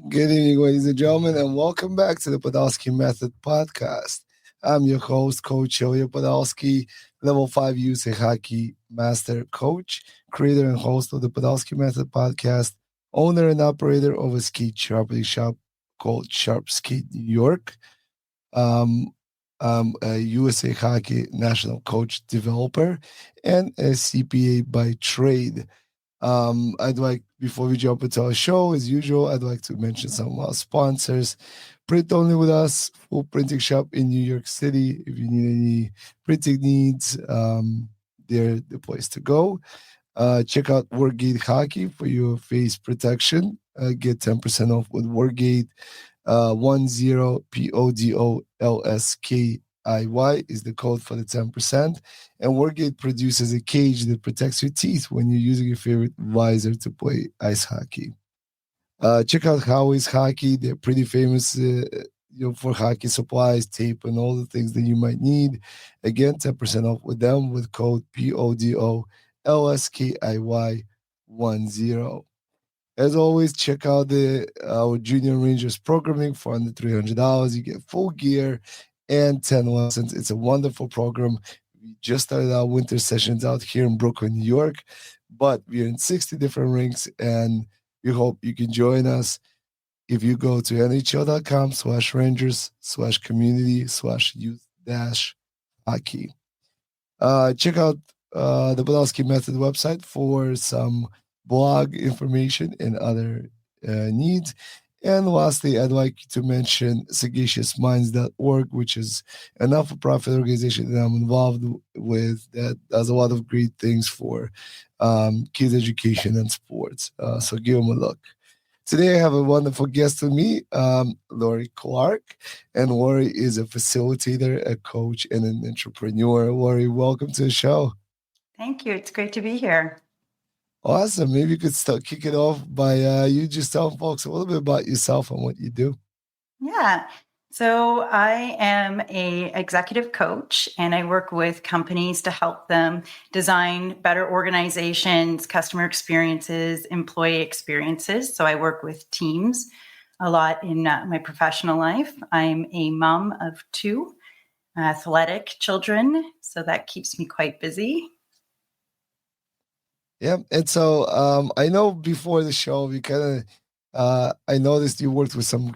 Good evening, ladies and gentlemen, and welcome back to the Podolsky Method podcast. I'm your host, Coach Ilya Podolskiy, Level 5 USA Hockey Master Coach, creator and host of the Podolsky Method podcast, owner and operator of a skate sharpening shop called Sharp Skate New York. Um, I'm a USA Hockey National Coach Developer and a CPA by trade. I'd like, before we jump into our show, as usual, I'd like to mention some of our sponsors. Print Only with Us, full printing shop in New York City. If you need any printing needs, they're the place to go. Check out Wargate Hockey for your face protection. Get 10% off with Wargate. 10PODOLSKIY is the code for the 10%. And Wargate produces a cage that protects your teeth when you're using your favorite visor to play ice hockey. Check out Howie's Hockey. They're pretty famous for hockey supplies, tape, and all the things that you might need. Again, 10% off with them with code PODOLSKIY10. As always, check out the our Junior Rangers programming for under $300. You get full gear and 10 lessons. It's a wonderful program. We just started our winter sessions out here in Brooklyn, New York, but we're in 60 different rinks, and we hope you can join us if you go to nhl.com/rangers/community/youth dash hockey. Check out the Podolsky Method website for some blog information and other needs. And lastly, I'd like to mention sagaciousminds.org, which is a not-for-profit organization that I'm involved with that does a lot of great things for kids' education and sports. So give them a look. Today, I have a wonderful guest with me, Laurie Clarke. And Laurie is a facilitator, a coach, and an entrepreneur. Laurie, welcome to the show. Thank you. It's great to be here. Awesome. Maybe you could start kick it off by you just telling folks a little bit about yourself and what you do. Yeah. So I am a executive coach, and I work with companies to help them design better organizations, customer experiences, employee experiences. So I work with teams a lot in my professional life. I'm a mom of two athletic children, so that keeps me quite busy. Yeah. And so I know before the show, we kind of, I noticed you worked with some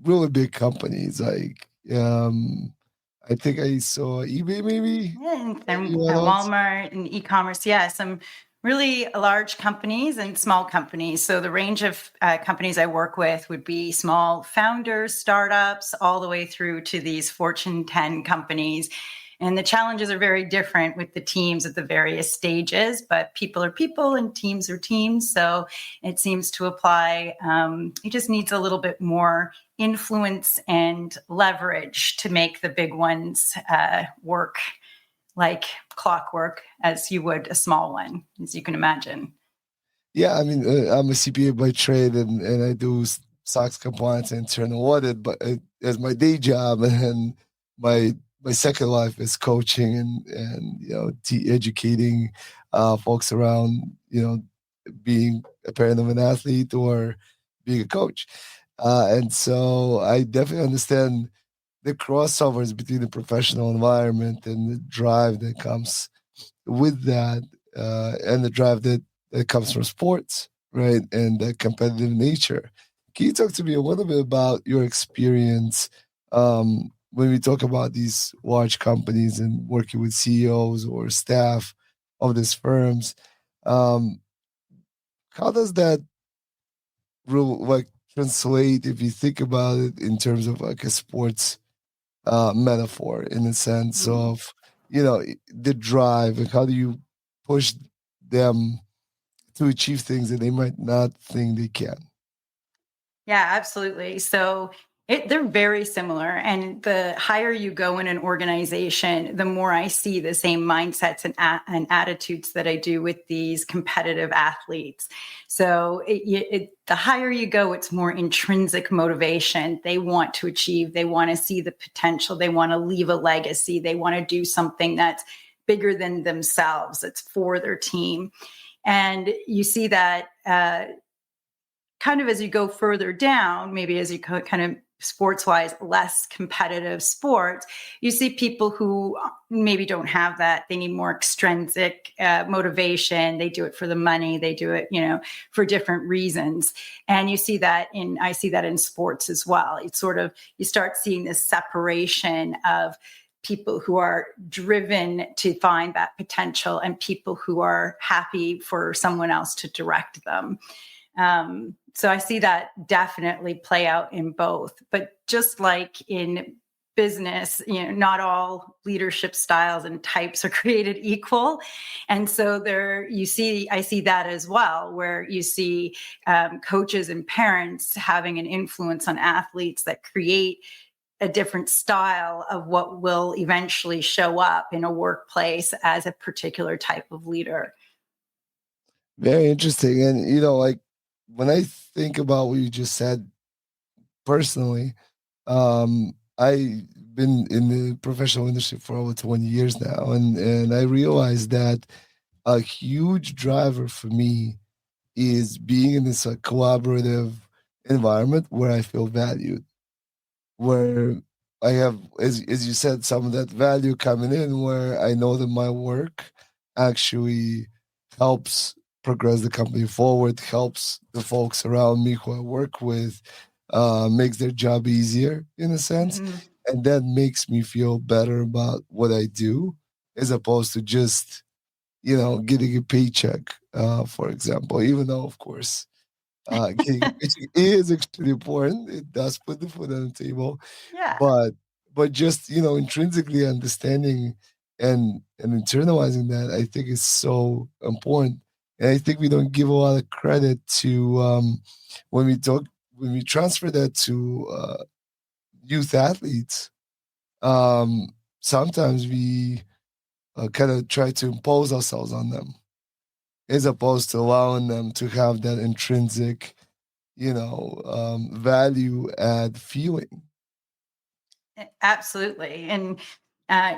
really big companies. Like, I think I saw eBay maybe. Yeah, and Anyone else? Walmart and e-commerce. Yeah, some really large companies and small companies. So the range of companies I work with would be small founders, startups, all the way through to these Fortune 10 companies. And the challenges are very different with the teams at the various stages, but people are people and teams are teams. So it seems to apply. It just needs a little bit more influence and leverage to make the big ones work like clockwork as you would a small one, as you can imagine. Yeah. I mean, I'm a CPA by trade and I do SOX compliance and internal audit, but as my day job and my my second life is coaching and educating folks around being a parent of an athlete or being a coach. And so I definitely understand the crossovers between the professional environment and the drive that comes with that, and the drive that comes from sports, right? And the competitive nature. Can you talk to me a little bit about your experience when we talk about these large companies and working with CEOs or staff of these firms? Um, how does that like translate if you think about it in terms of like a sports metaphor, in the sense Mhm. of the drive, and how do you push them to achieve things that they might not think they can? Yeah, absolutely. So they're very similar. And the higher you go in an organization, the more I see the same mindsets and attitudes that I do with these competitive athletes. So the higher you go, it's more intrinsic motivation. They want to achieve, they want to see the potential, they want to leave a legacy, they want to do something that's bigger than themselves, it's for their team. And you see that kind of as you go further down, maybe as you kind of sports wise, less competitive sports, you see people who maybe don't have that. They need more extrinsic motivation. They do it for the money. They do it, for different reasons. And I see that in sports as well. It's sort of, you start seeing this separation of people who are driven to find that potential and people who are happy for someone else to direct them. So I see that definitely play out in both. But just like in business, not all leadership styles and types are created equal. And so I see that as well, where you see coaches and parents having an influence on athletes that create a different style of what will eventually show up in a workplace as a particular type of leader. Very interesting. And, like when I think about what you just said personally, I've been in the professional industry for over 20 years now. And I realized that a huge driver for me is being in this collaborative environment where I feel valued, where I have, as you said, some of that value coming in, where I know that my work actually helps progress the company forward, helps the folks around me who I work with, makes their job easier in a sense. Mm-hmm. And that makes me feel better about what I do as opposed to just, getting a paycheck, for example, even though, of course, getting a paycheck is extremely important. It does put the food on the table, Yeah. but just intrinsically understanding and internalizing that, I think is so important. And I think we don't give a lot of credit to when we transfer that to youth athletes. Sometimes we kind of try to impose ourselves on them as opposed to allowing them to have that intrinsic, value add feeling. Absolutely. And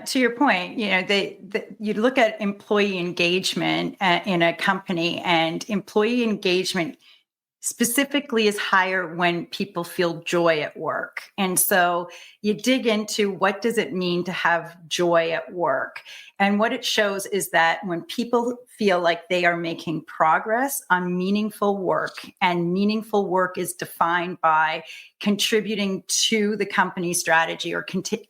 to your point, you look at employee engagement in a company, and employee engagement specifically is higher when people feel joy at work. And so you dig into what does it mean to have joy at work? And what it shows is that when people feel like they are making progress on meaningful work, and meaningful work is defined by contributing to the company strategy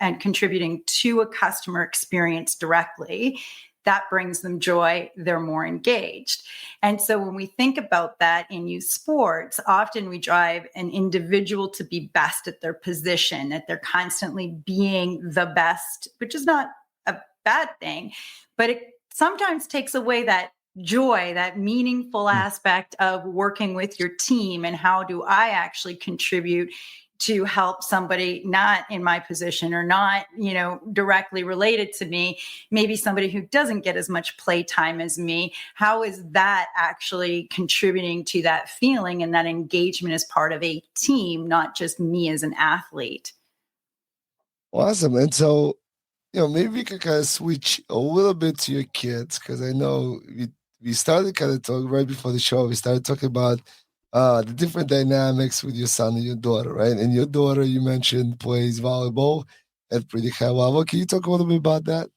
and contributing to a customer experience directly, that brings them joy. They're more engaged. And so when we think about that in youth sports, often we drive an individual to be best at their position, that they're constantly being the best, which is not a bad thing, but it sometimes takes away that joy, that meaningful aspect of working with your team. And how do I actually contribute to help somebody not in my position or not, directly related to me, maybe somebody who doesn't get as much play time as me? How is that actually contributing to that feeling and that engagement as part of a team, not just me as an athlete? Awesome. And so, maybe we could kind of switch a little bit to your kids, because I know we started kind of talking right before the show. We started talking about the different dynamics with your son and your daughter, right? And your daughter, you mentioned, plays volleyball at pretty high level. Can you talk a little bit about that?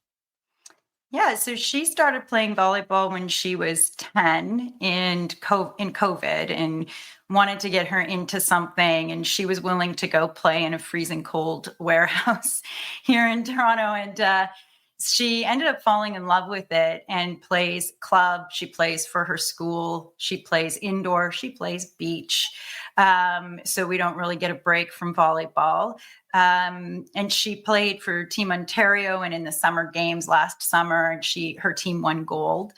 Yeah, so she started playing volleyball when she was 10 in COVID, and wanted to get her into something. And she was willing to go play in a freezing cold warehouse here in Toronto. And she ended up falling in love with it and plays club. She plays for her school. She plays indoor. She plays beach. So we don't really get a break from volleyball. And she played for Team Ontario, and in the summer games last summer, and her team won gold,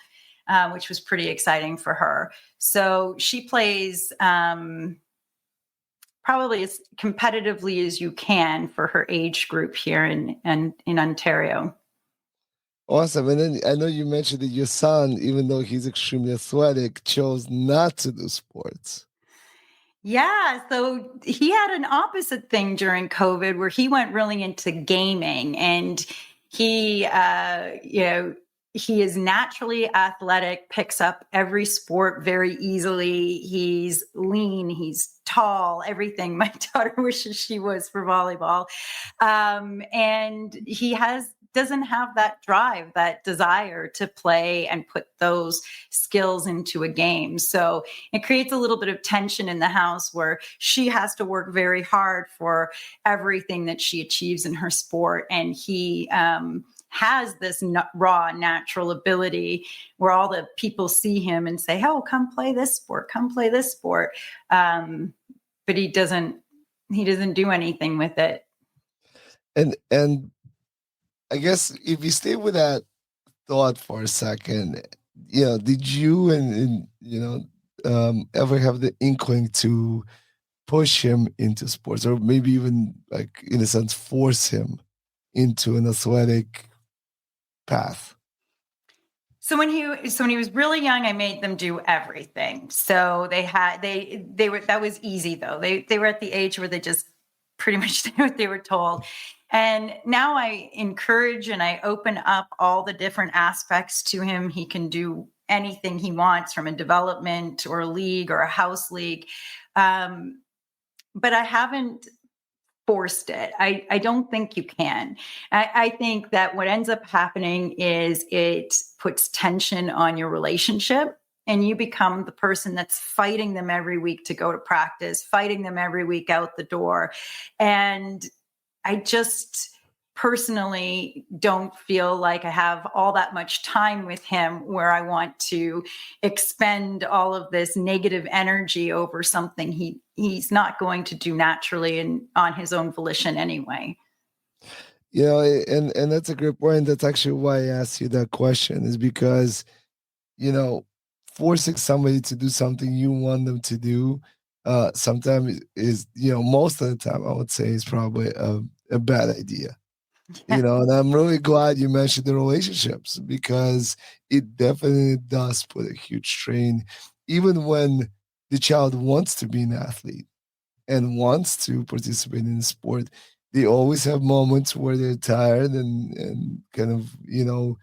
which was pretty exciting for her. So she plays probably as competitively as you can for her age group here in Ontario. Awesome. And then I know you mentioned that your son, even though he's extremely athletic, chose not to do sports. Yeah, so he had an opposite thing during COVID where he went really into gaming, and he, he is naturally athletic, picks up every sport very easily. He's lean, he's tall, everything my daughter wishes she was for volleyball. And he doesn't have that drive, that desire to play and put those skills into a game. So it creates a little bit of tension in the house where she has to work very hard for everything that she achieves in her sport. And he has this raw natural ability where all the people see him and say, oh, come play this sport, come play this sport. But he doesn't do anything with it. And I guess if you stay with that thought for a second, did you and ever have the inkling to push him into sports, or maybe even, like, in a sense, force him into an athletic path? So when he was really young, I made them do everything. So they were, that was easy though. They were at the age where they just pretty much did what they were told. And now I encourage and I open up all the different aspects to him. He can do anything he wants, from a development or a league or a house league. But I haven't forced it. I don't think you can. I think that what ends up happening is it puts tension on your relationship, and you become the person that's fighting them every week to go to practice, fighting them every week out the door. And I just personally don't feel like I have all that much time with him where I want to expend all of this negative energy over something he's not going to do naturally and on his own volition anyway. And that's a great point. That's actually why I asked you that question, is because, forcing somebody to do something you want them to do, sometimes is, most of the time, I would say, is probably a bad idea. And I'm really glad you mentioned the relationships, because it definitely does put a huge strain, even when the child wants to be an athlete and wants to participate in the sport. They always have moments where they're tired and kind of,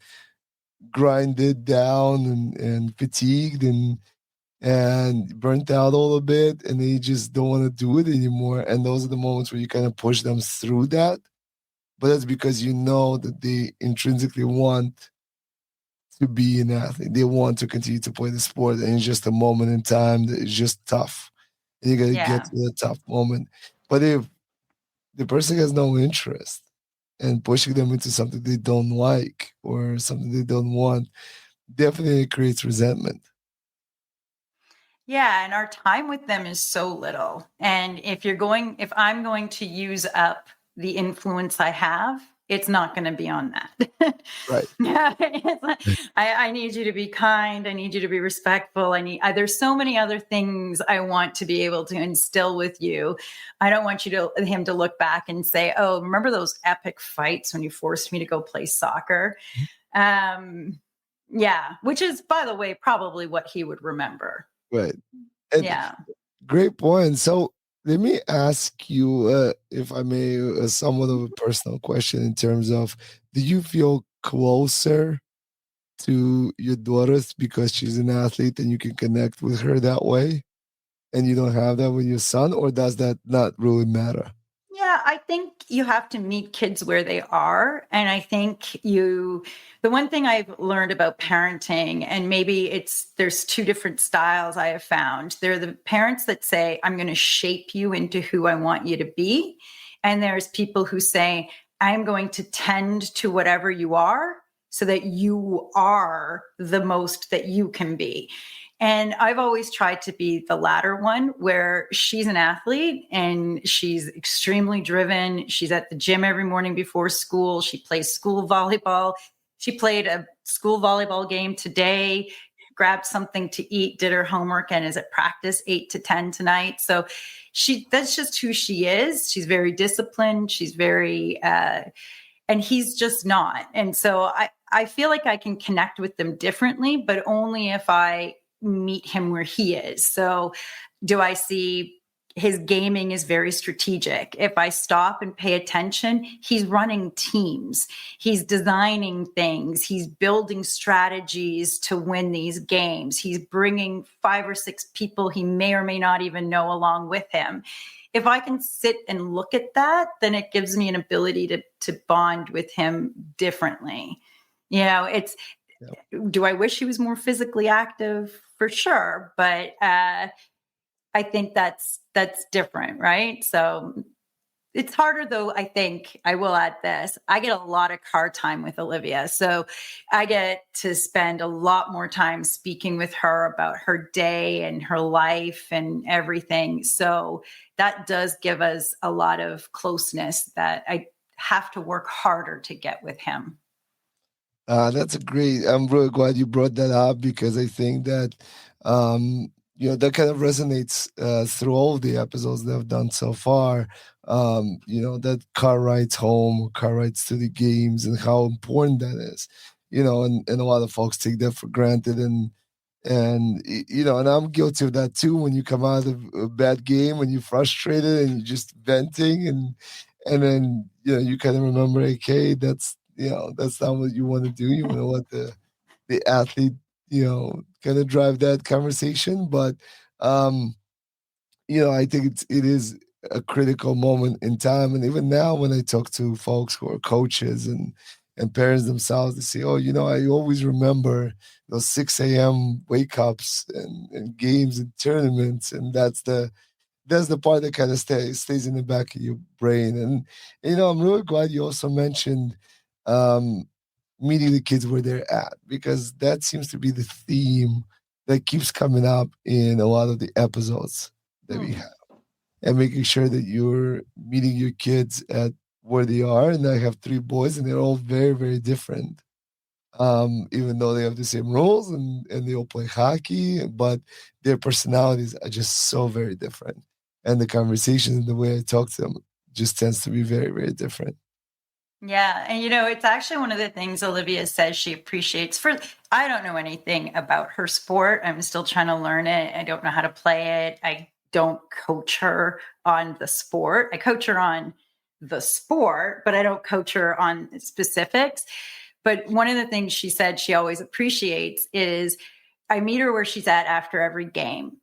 grinded down and fatigued and burnt out a little bit, and they just don't want to do it anymore. And those are the moments where you kind of push them through that. But that's because you know that they intrinsically want to be an athlete. They want to continue to play the sport, and it's just a moment in time that is just tough. And you got to get Yeah. to that tough moment. But if the person has no interest, and pushing them into something they don't like or something they don't want, definitely creates resentment. Yeah, and our time with them is so little. And if I'm going to use up the influence I have, it's not going to be on that. Right. Yeah, I need you to be kind. I need you to be respectful. There's so many other things I want to be able to instill with you. I don't want him to look back and say, "Oh, remember those epic fights when you forced me to go play soccer?" Yeah, which is, by the way, probably what he would remember. Right. And Yeah. great point. So let me ask you, if I may, somewhat of a personal question in terms of, do you feel closer to your daughter because she's an athlete and you can connect with her that way, and you don't have that with your son, or does that not really matter? Yeah, I think you have to meet kids where they are. And I think the one thing I've learned about parenting, and maybe there's two different styles I have found. There are the parents that say, I'm going to shape you into who I want you to be. And there's people who say, I'm going to tend to whatever you are so that you are the most that you can be. And I've always tried to be the latter one, where she's an athlete and she's extremely driven. She's at the gym every morning before school. She plays school volleyball. She played a school volleyball game today, grabbed something to eat, did her homework, and is at practice 8 to 10 tonight. So that's just who she is. She's very disciplined. She's very, and he's just not. And so I feel like I can connect with them differently, but only if I meet him where he is. So do I see his gaming is very strategic. If I stop and pay attention, he's running teams, he's designing things, he's building strategies to win these games, he's bringing 5 or 6 people he may or may not even know along with him. If I can sit and look at that, then it gives me an ability to bond with him differently. It's, do I wish he was more physically active? For sure. But I think that's different, right? So it's harder, though. I think I will add this. I get a lot of car time with Olivia. So I get to spend a lot more time speaking with her about her day and her life and everything. So that does give us a lot of closeness that I have to work harder to get with him. That's a great. I'm really glad you brought that up because I think that that kind of resonates through all the episodes that I've done so far. That car rides home, car rides to the games, and how important that is. And a lot of folks take that for granted, and I'm guilty of that too. When you come out of a bad game, when you're frustrated and you're just venting, and then you kind of remember, okay, that's not what you want to do. You want to let the athlete, kind of drive that conversation. But I think it is a critical moment in time. And even now when I talk to folks who are coaches and parents themselves, they say, oh, I always remember those 6 a.m. wake ups and games and tournaments. And that's the part that kind of stays in the back of your brain. And I'm really glad you also mentioned meeting the kids where they're at, because that seems to be the theme that keeps coming up in a lot of the episodes that we have, and making sure that you're meeting your kids at where they are. And I have 3 boys, and they're all very, very different. Even though they have the same rules and they all play hockey, but their personalities are just so very different. And the conversations and the way I talk to them just tends to be very, very different. Yeah. And, it's actually one of the things Olivia says she appreciates. I don't know anything about her sport. I'm still trying to learn it. I don't know how to play it. I don't coach her on the sport. I coach her on the sport, but I don't coach her on specifics. But one of the things she said she always appreciates is I meet her where she's at after every game.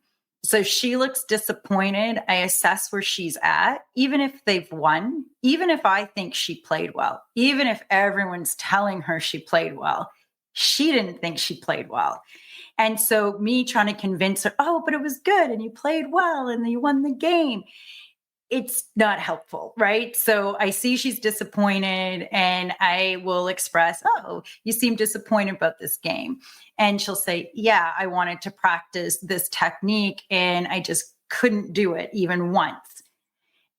So she looks disappointed. I assess where she's at, even if they've won, even if I think she played well, even if everyone's telling her she played well, she didn't think she played well. And so me trying to convince her, oh, but it was good and you played well and you won the game, it's not helpful, right? So I see she's disappointed and I will express, oh, you seem disappointed about this game. And she'll say, yeah, I wanted to practice this technique and I just couldn't do it even once.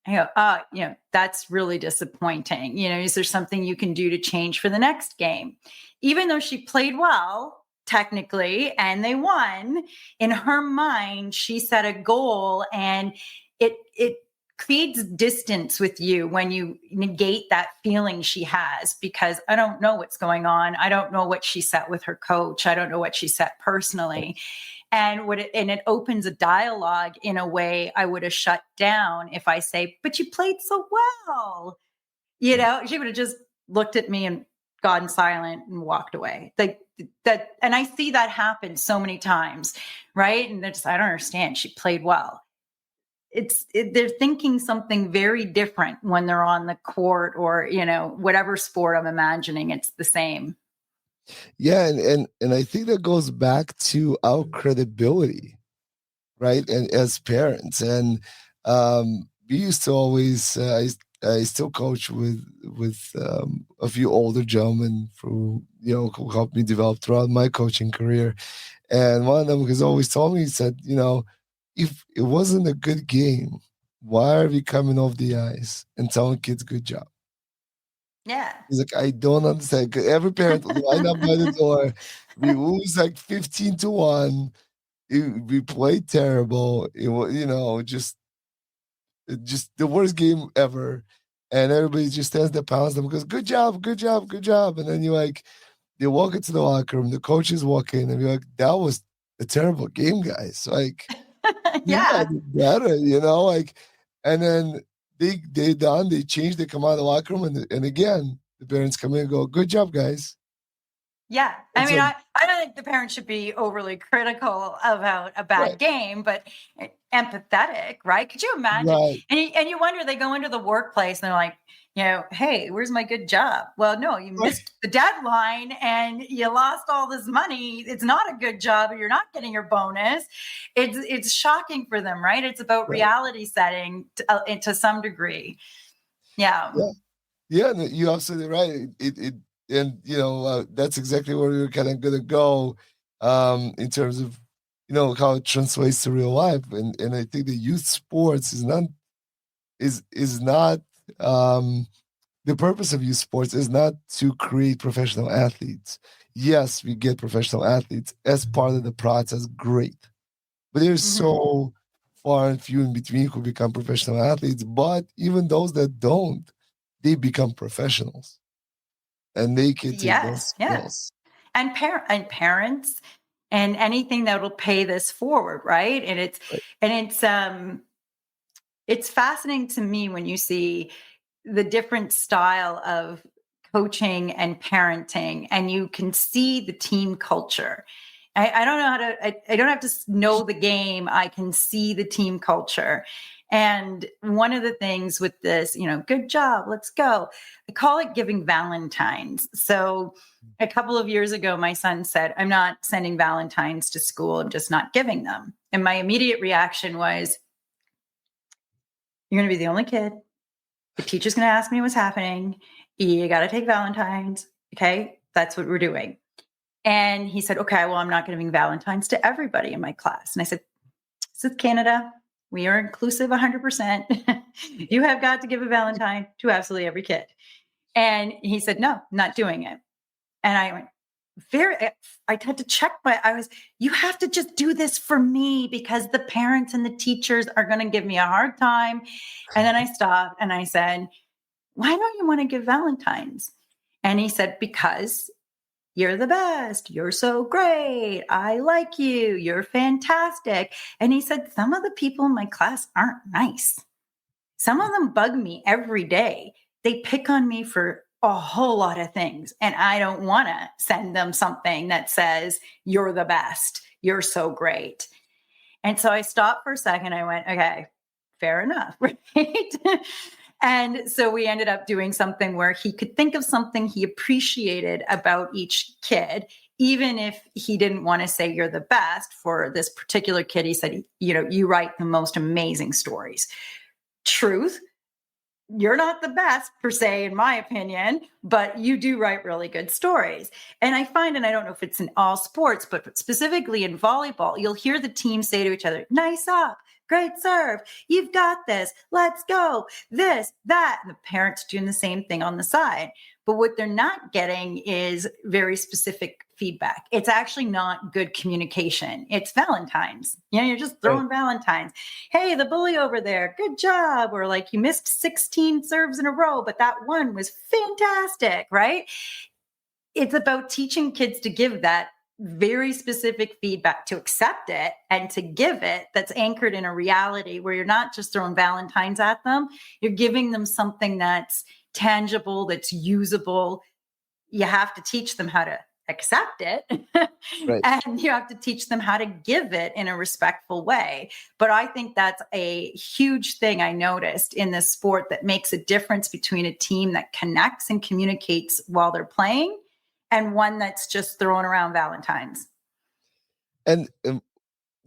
I go, that's really disappointing. Is there something you can do to change for the next game? Even though she played well, technically, and they won, in her mind, she set a goal, and it creates distance with you when you negate that feeling she has, because I don't know what's going on. I don't know what she set with her coach. I don't know what she set personally. And it opens a dialogue in a way I would have shut down if I say, but you played so well. She would have just looked at me and gone silent and walked away. And I see that happen so many times, right? And I don't understand. She played well. They're thinking something very different when they're on the court, or whatever sport I'm imagining, it's the same. Yeah, and I think that goes back to our credibility, right? And as parents, and we used to always I still coach with a few older gentlemen who helped me develop throughout my coaching career. And one of them has always told me, he said, if it wasn't a good game, why are we coming off the ice and telling kids good job? Yeah. He's like, I don't understand. 'Cause every parent will line up by the door. We lose like 15-1. We played terrible. It was, just the worst game ever. And everybody just stands there, pounds them, goes, good job, good job, good job. And then they walk into the locker room, the coaches walk in, and you're like, that was a terrible game, guys. Like, Yeah, Yeah. they better, like, and then they done, they change, they come out of the locker room, and again, the parents come in and go, "Good job, guys." Yeah. I And mean, so, I don't think the parents should be overly critical about a bad right, game, but empathetic, right? Could you imagine? right, And you wonder, they go into the workplace and they're like, hey, where's my good job? Well, no, you right, missed the deadline and you lost all this money. It's not a good job, or you're not getting your bonus. It's shocking for them, right? It's about right. reality setting to some degree. Yeah. Yeah, yeah, no, you're absolutely right. And that's exactly where we were kind of gonna go, in terms of how it translates to real life, and I think the youth sports is not um the purpose of youth sports is not to create professional athletes. Yes, we get professional athletes as part of the process, great. But there's Hmm. so far and few in between who become professional athletes. But even those that don't, they become professionals and they can take those Yes. Yeah. skills. Parents and anything that will pay this forward, right? Right. It's fascinating to me when you see the different style of coaching and parenting, and you can see the team culture. I don't know how to, I don't have to know the game. I can see the team culture. And one of the things with this, good job, let's go. I call it giving Valentines. So a couple of years ago, my son said, I'm not sending Valentines to school. I'm just not giving them. And my immediate reaction was, you're going to be the only kid. The teacher's going to ask me what's happening. You got to take Valentine's. Okay. That's what we're doing. And he said, okay, well, I'm not giving Valentine's to everybody in my class. And I said, this is Canada. We are inclusive 100%. You have got to give a Valentine to absolutely every kid. And he said, no, not doing it. And I went, I had to check you have to just do this for me because the parents and the teachers are going to give me a hard time. And then I stopped and I said, why don't you want to give Valentine's? And he said, because you're the best. You're so great. I like you. You're fantastic. And he said, some of the people in my class aren't nice. Some of them bug me every day. They pick on me for a whole lot of things. And I don't want to send them something that says, you're the best. You're so great. And so I stopped for a second. I went, okay, fair enough. Right. And so we ended up doing something where he could think of something he appreciated about each kid, even if he didn't want to say you're the best. For this particular kid, he said, you write the most amazing stories. Truth. You're not the best per se, in my opinion, but you do write really good stories. And I find, and I don't know if it's in all sports, but specifically in volleyball, you'll hear the team say to each other, nice up, great serve, you've got this, let's go, this, that. And the parents doing the same thing on the side. But what they're not getting is very specific feedback. It's actually not good communication. It's Valentine's. You're just Right. throwing Valentine's. Hey, the bully over there, good job. Or like, you missed 16 serves in a row, but that one was fantastic, right? It's about teaching kids to give that very specific feedback, to accept it and to give it, that's anchored in a reality where you're not just throwing Valentines at them. You're giving them something that's tangible, that's usable. You have to teach them how to accept it Right. and you have to teach them how to give it in a respectful way. But I think that's a huge thing I noticed in this sport that makes a difference between a team that connects and communicates while they're playing and one that's just throwing around Valentines. And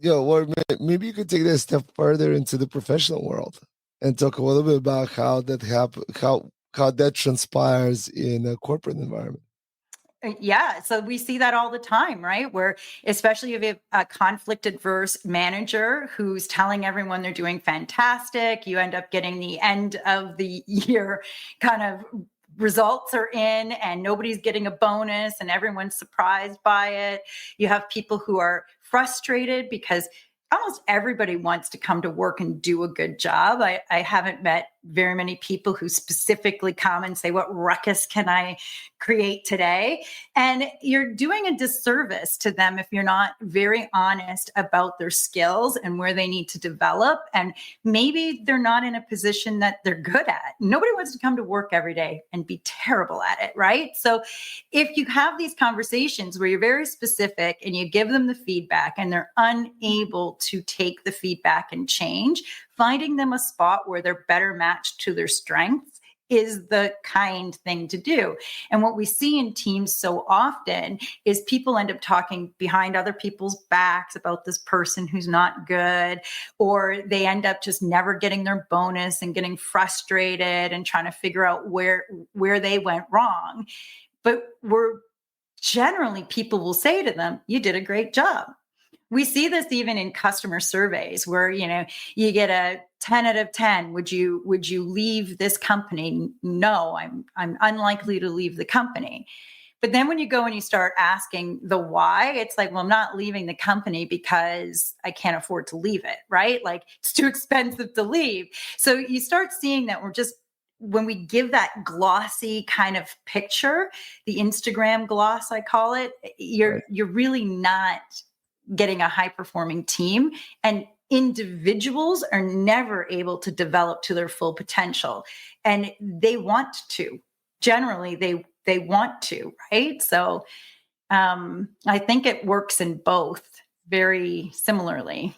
or maybe you could take that a step further into the professional world and talk a little bit about how that how that transpires in a corporate environment. Yeah. So we see that all the time, right? Where, especially if you have a conflict adverse manager who's telling everyone they're doing fantastic, you end up getting the end of the year kind of results are in and nobody's getting a bonus and everyone's surprised by it. You have people who are frustrated because almost everybody wants to come to work and do a good job. I haven't met very many people who specifically come and say, what ruckus can I create today? And you're doing a disservice to them if you're not very honest about their skills and where they need to develop. And maybe they're not in a position that they're good at. Nobody wants to come to work every day and be terrible at it, right? So if you have these conversations where you're very specific and you give them the feedback and they're unable to take the feedback and change, finding them a spot where they're better matched to their strengths is the kind thing to do. And what we see in teams so often is people end up talking behind other people's backs about this person who's not good, or they end up just never getting their bonus and getting frustrated and trying to figure out where they went wrong. But generally, people will say to them, you did a great job. We see this even in customer surveys where, you get a 10 out of 10. Would you leave this company? No, I'm unlikely to leave the company. But then when you go and you start asking the why, it's like, well, I'm not leaving the company because I can't afford to leave it, right? Like it's too expensive to leave. So you start seeing that when we give that glossy kind of picture, the Instagram gloss, I call it, you're really not getting a high performing team, and individuals are never able to develop to their full potential, and they want to, generally they want to, right? So I think it works in both very similarly.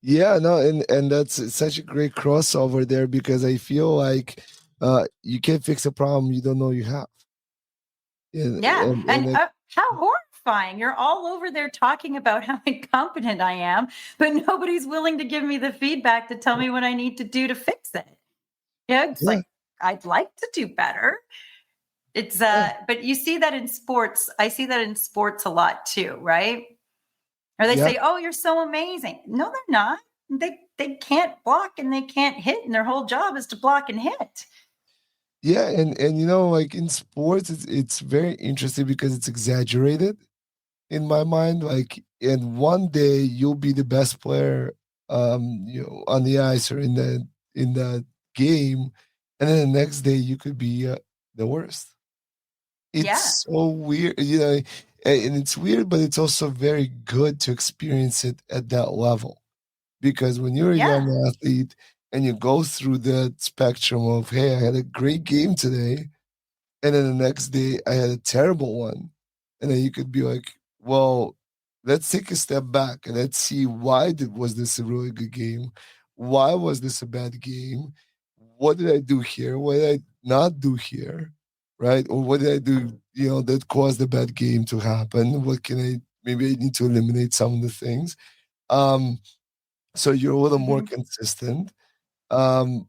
Yeah, no, and that's such a great crossover there, because I feel like you can't fix a problem you don't know you have. Yeah. And And how horrifying. You're all over there talking about how incompetent I am, but nobody's willing to give me the feedback to tell me what I need to do to fix it. Yeah. It's yeah, like, I'd like to do better. It's, yeah, but you see that in sports. I see that in sports a lot too, right? Or they yeah, say, oh, you're so amazing. No, they're not. They can't block and they can't hit, and their whole job is to block and hit. yeah, and like in sports, it's very interesting because it's exaggerated in my mind. Like, and one day you'll be the best player, on the ice or in the game, and then the next day you could be the worst. Yeah. It's so weird, and it's weird, but it's also very good to experience it at that level. Because when you're a Yeah. young athlete and you go through that spectrum of, hey, I had a great game today, and then the next day I had a terrible one. And then you could be like, well, let's take a step back and let's see was this a really good game? Why was this a bad game? What did I do here? What did I not do here? Right? Or what did I do, that caused the bad game to happen? What can maybe I need to eliminate some of the things. Um, so you're a little more Mhm. consistent. Um,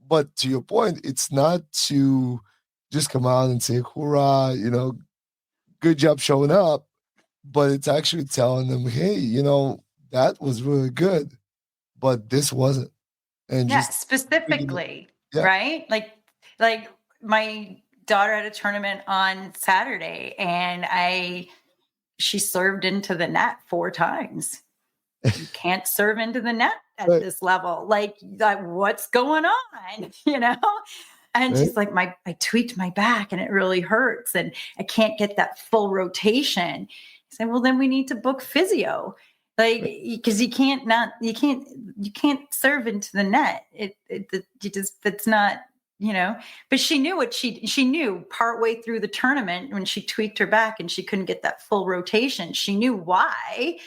but to your point, it's not to just come out and say, hoorah, good job showing up, but it's actually telling them, hey, that was really good, but this wasn't. And Yeah, just, specifically, yeah, right? Like my daughter had a tournament on Saturday and she served into the net 4 times. You can't serve into the net at right, this level. Like what's going on, And right, she's like, I tweaked my back and it really hurts and I can't get that full rotation. I said, well, then we need to book physio. Like, because you can't serve into the net. That's not, but she knew she knew partway through the tournament when she tweaked her back and she couldn't get that full rotation. She knew why.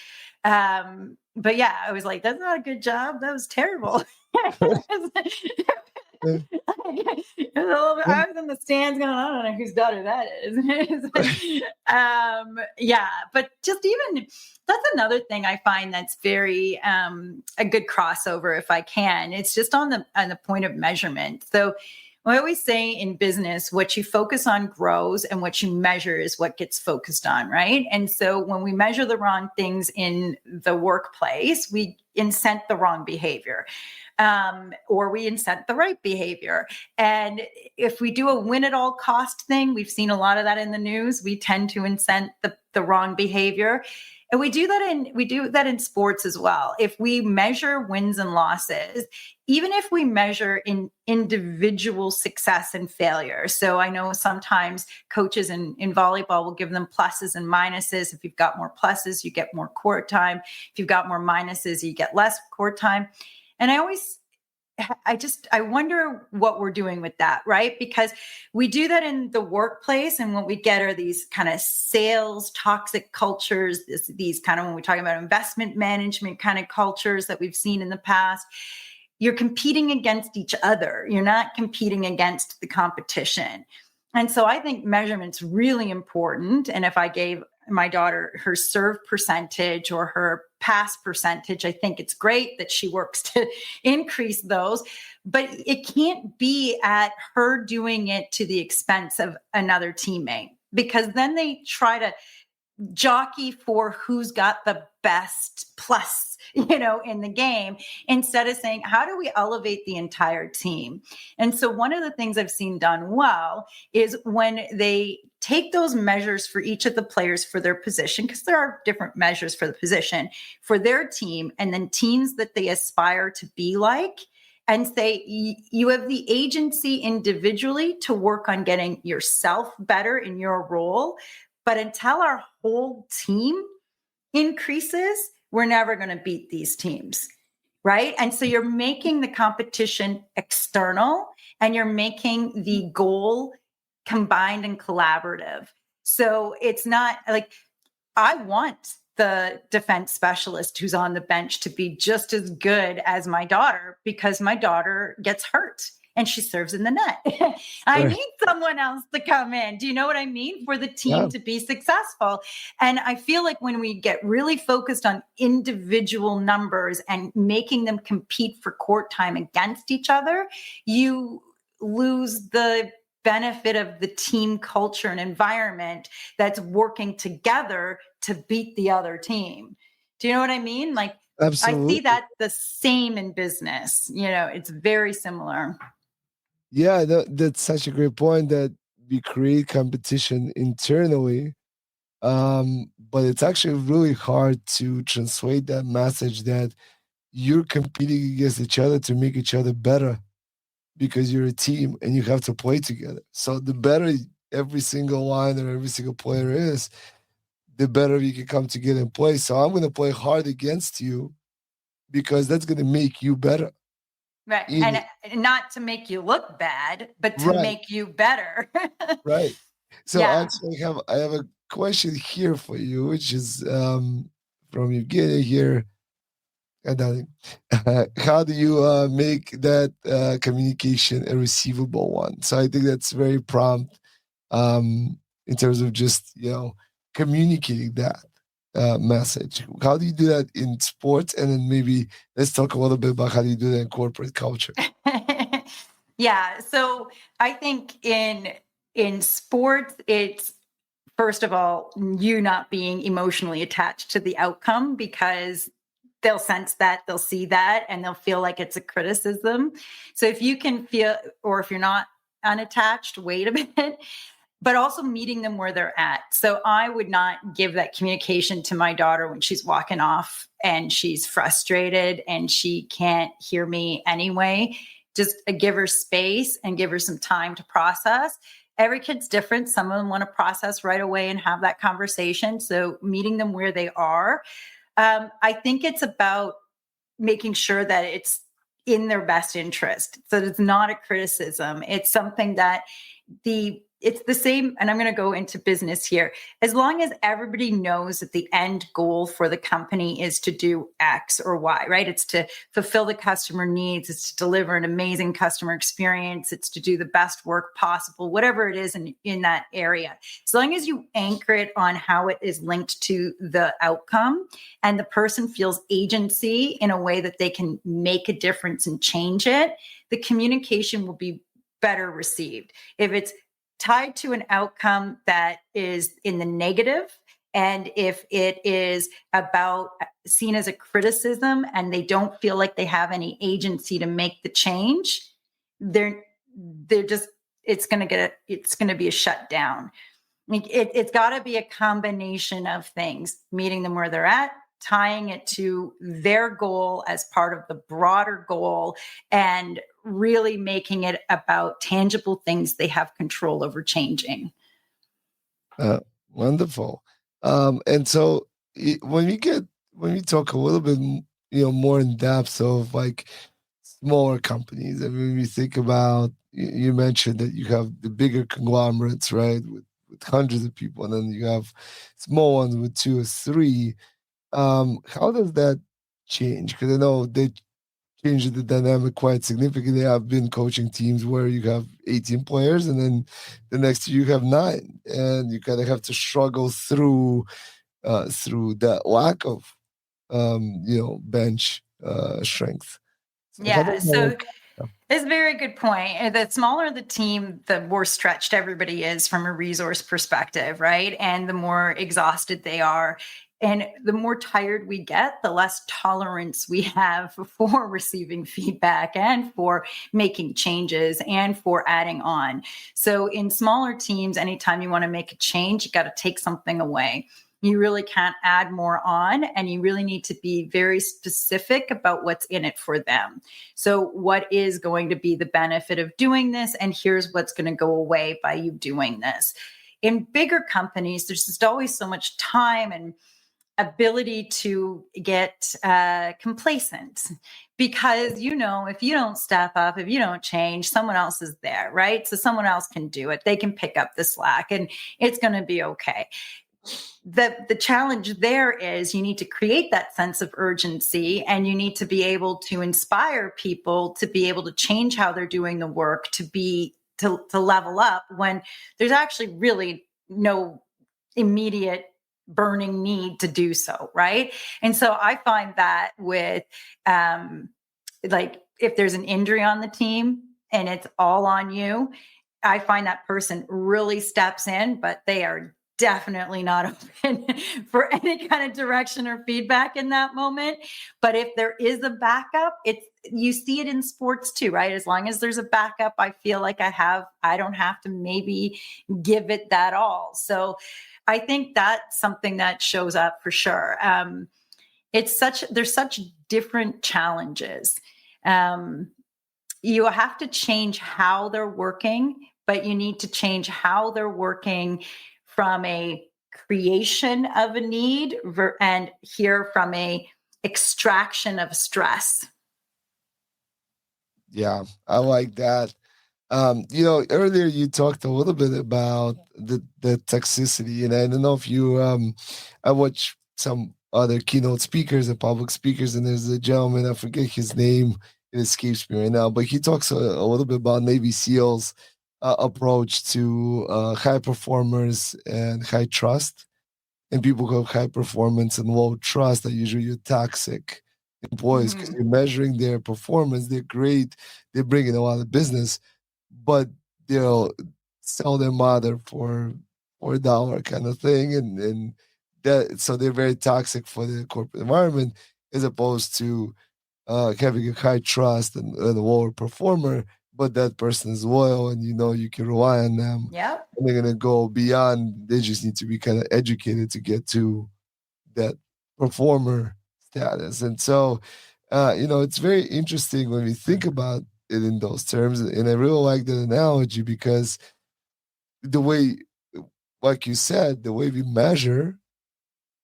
But yeah, I was like, that's not a good job. That was terrible. yeah, I was in the stands going, I don't know whose daughter that is. Yeah, but just even that's another thing I find that's very a good crossover if I can. It's just on the point of measurement. So I always say in business, what you focus on grows and what you measure is what gets focused on, right? And so when we measure the wrong things in the workplace, we incent the wrong behavior. Or we incent the right behavior. And if we do a win at all cost thing, we've seen a lot of that in the news. We tend to incent the wrong behavior. And we do that in sports as well. If we measure wins and losses, even if we measure in individual success and failure. So I know sometimes coaches in volleyball will give them pluses and minuses. If you've got more pluses, you get more court time. If you've got more minuses, you get less court time. And I wonder what we're doing with that, right? Because we do that in the workplace, and what we get are these kind of sales toxic cultures, these kind of, when we're talking about investment management kind of cultures that we've seen in the past. You're competing against each other. You're not competing against the competition. And so I think measurement's really important. And if I gave my daughter her serve percentage or her pass percentage, I think it's great that she works to increase those, but it can't be at her doing it to the expense of another teammate, because then they try to jockey for who's got the best plus, in the game, instead of saying, how do we elevate the entire team? And so one of the things I've seen done well is when they take those measures for each of the players for their position, because there are different measures for the position for their team, and then teams that they aspire to be like, and say, you have the agency individually to work on getting yourself better in your role. But until our whole team increases, we're never going to beat these teams, right? And so you're making the competition external, and you're making the goal combined and collaborative. So it's not like, I want the defense specialist who's on the bench to be just as good as my daughter, because my daughter gets hurt and she serves in the net. I need someone else to come in. Do you know what I mean? For the team to be successful. And I feel like when we get really focused on individual numbers and making them compete for court time against each other, you lose the benefit of the team culture and environment that's working together to beat the other team. Do you know what I mean? Like, Absolutely. I see that the same in business. It's very similar. Yeah, that's such a great point, that we create competition internally, but it's actually really hard to translate that message that you're competing against each other to make each other better, because you're a team and you have to play together. So the better every single line or every single player is, the better we can come together and play. So I'm going to play hard against you because that's going to make you better. Right. And not to make you look bad, but to make you better. Right. So actually I have a question here for you, which is from Evgenia here. How do you make that communication a receivable one? So I think that's very prompt in terms of just, communicating that message. How do you do that in sports? And then maybe let's talk a little bit about how do you do that in corporate culture. Yeah. So I think in sports, it's, first of all, you not being emotionally attached to the outcome, because they'll sense that, they'll see that, and they'll feel like it's a criticism. So if you can feel, or if you're not unattached, wait a minute, but also meeting them where they're at. So I would not give that communication to my daughter when she's walking off and she's frustrated and she can't hear me anyway. Just give her space and give her some time to process. Every kid's different. Some of them want to process right away and have that conversation. So meeting them where they are. I think it's about making sure that it's in their best interest. So it's not a criticism. It's something that it's the same. And I'm going to go into business here. As long as everybody knows that the end goal for the company is to do X or Y, right? It's to fulfill the customer needs. It's to deliver an amazing customer experience. It's to do the best work possible, whatever it is in that area. As long as you anchor it on how it is linked to the outcome, and the person feels agency in a way that they can make a difference and change it, the communication will be better received. If it's tied to an outcome that is in the negative, and if it is about seen as a criticism and they don't feel like they have any agency to make the change, they're just, it's going to be a shutdown. Like it's got to be a combination of things, meeting them where they're at, tying it to their goal as part of the broader goal, and really making it about tangible things they have control over changing. Uh, Wonderful. And so when we talk a little bit, more in depth of like smaller companies, and when we think about, you mentioned that you have the bigger conglomerates, right, with hundreds of people, and then you have small ones with two or three. How does that change? Because I know they changed the dynamic quite significantly. I've been coaching teams where you have 18 players, and then the next year you have nine, and you kind of have to struggle through that lack of bench strength. So how does Yeah. that So work? Yeah. it's a very good point. The smaller the team, the more stretched everybody is from a resource perspective, right? And the more exhausted they are. And the more tired we get, the less tolerance we have for receiving feedback and for making changes and for adding on. So in smaller teams, anytime you want to make a change, you got to take something away. You really can't add more on, and you really need to be very specific about what's in it for them. So, what is going to be the benefit of doing this? And here's what's going to go away by you doing this. In bigger companies, there's just always so much time and ability to get complacent because, if you don't step up, if you don't change, someone else is there, right? So, someone else can do it. They can pick up the slack and it's going to be okay. The challenge there is you need to create that sense of urgency, and you need to be able to inspire people to be able to change how they're doing the work, to level up when there's actually really no immediate burning need to do so, right? And so I find that with like if there's an injury on the team and it's all on you, I find that person really steps in, but they are definitely not open for any kind of direction or feedback in that moment. But if there is a backup, you see it in sports too, right? As long as there's a backup, I feel like I don't have to maybe give it that all. So I think that's something that shows up for sure. There's such different challenges. You have to change how they're working, but you need to change how they're working from a creation of a need and here from a extraction of stress. Yeah, I like that. Earlier you talked a little bit about the toxicity, and I don't know if you I watch some other keynote speakers and public speakers, and there's a gentleman, I forget his name, it escapes me right now, but he talks a little bit about Navy SEALs approach to high performers and high trust, and people who have high performance and low trust are usually toxic employees because Mm-hmm. you're measuring their performance. They're great, they're bringing a lot of business, but they'll sell their mother for a dollar kind of thing, and that, so they're very toxic for the corporate environment, as opposed to having a high trust and a lower performer, but that person is loyal, and you can rely on them, Yep. and they're gonna go beyond. They just need to be kind of educated to get to that performer status. And so, it's very interesting when we think about it in those terms. And I really like that analogy because the way, like you said, the way we measure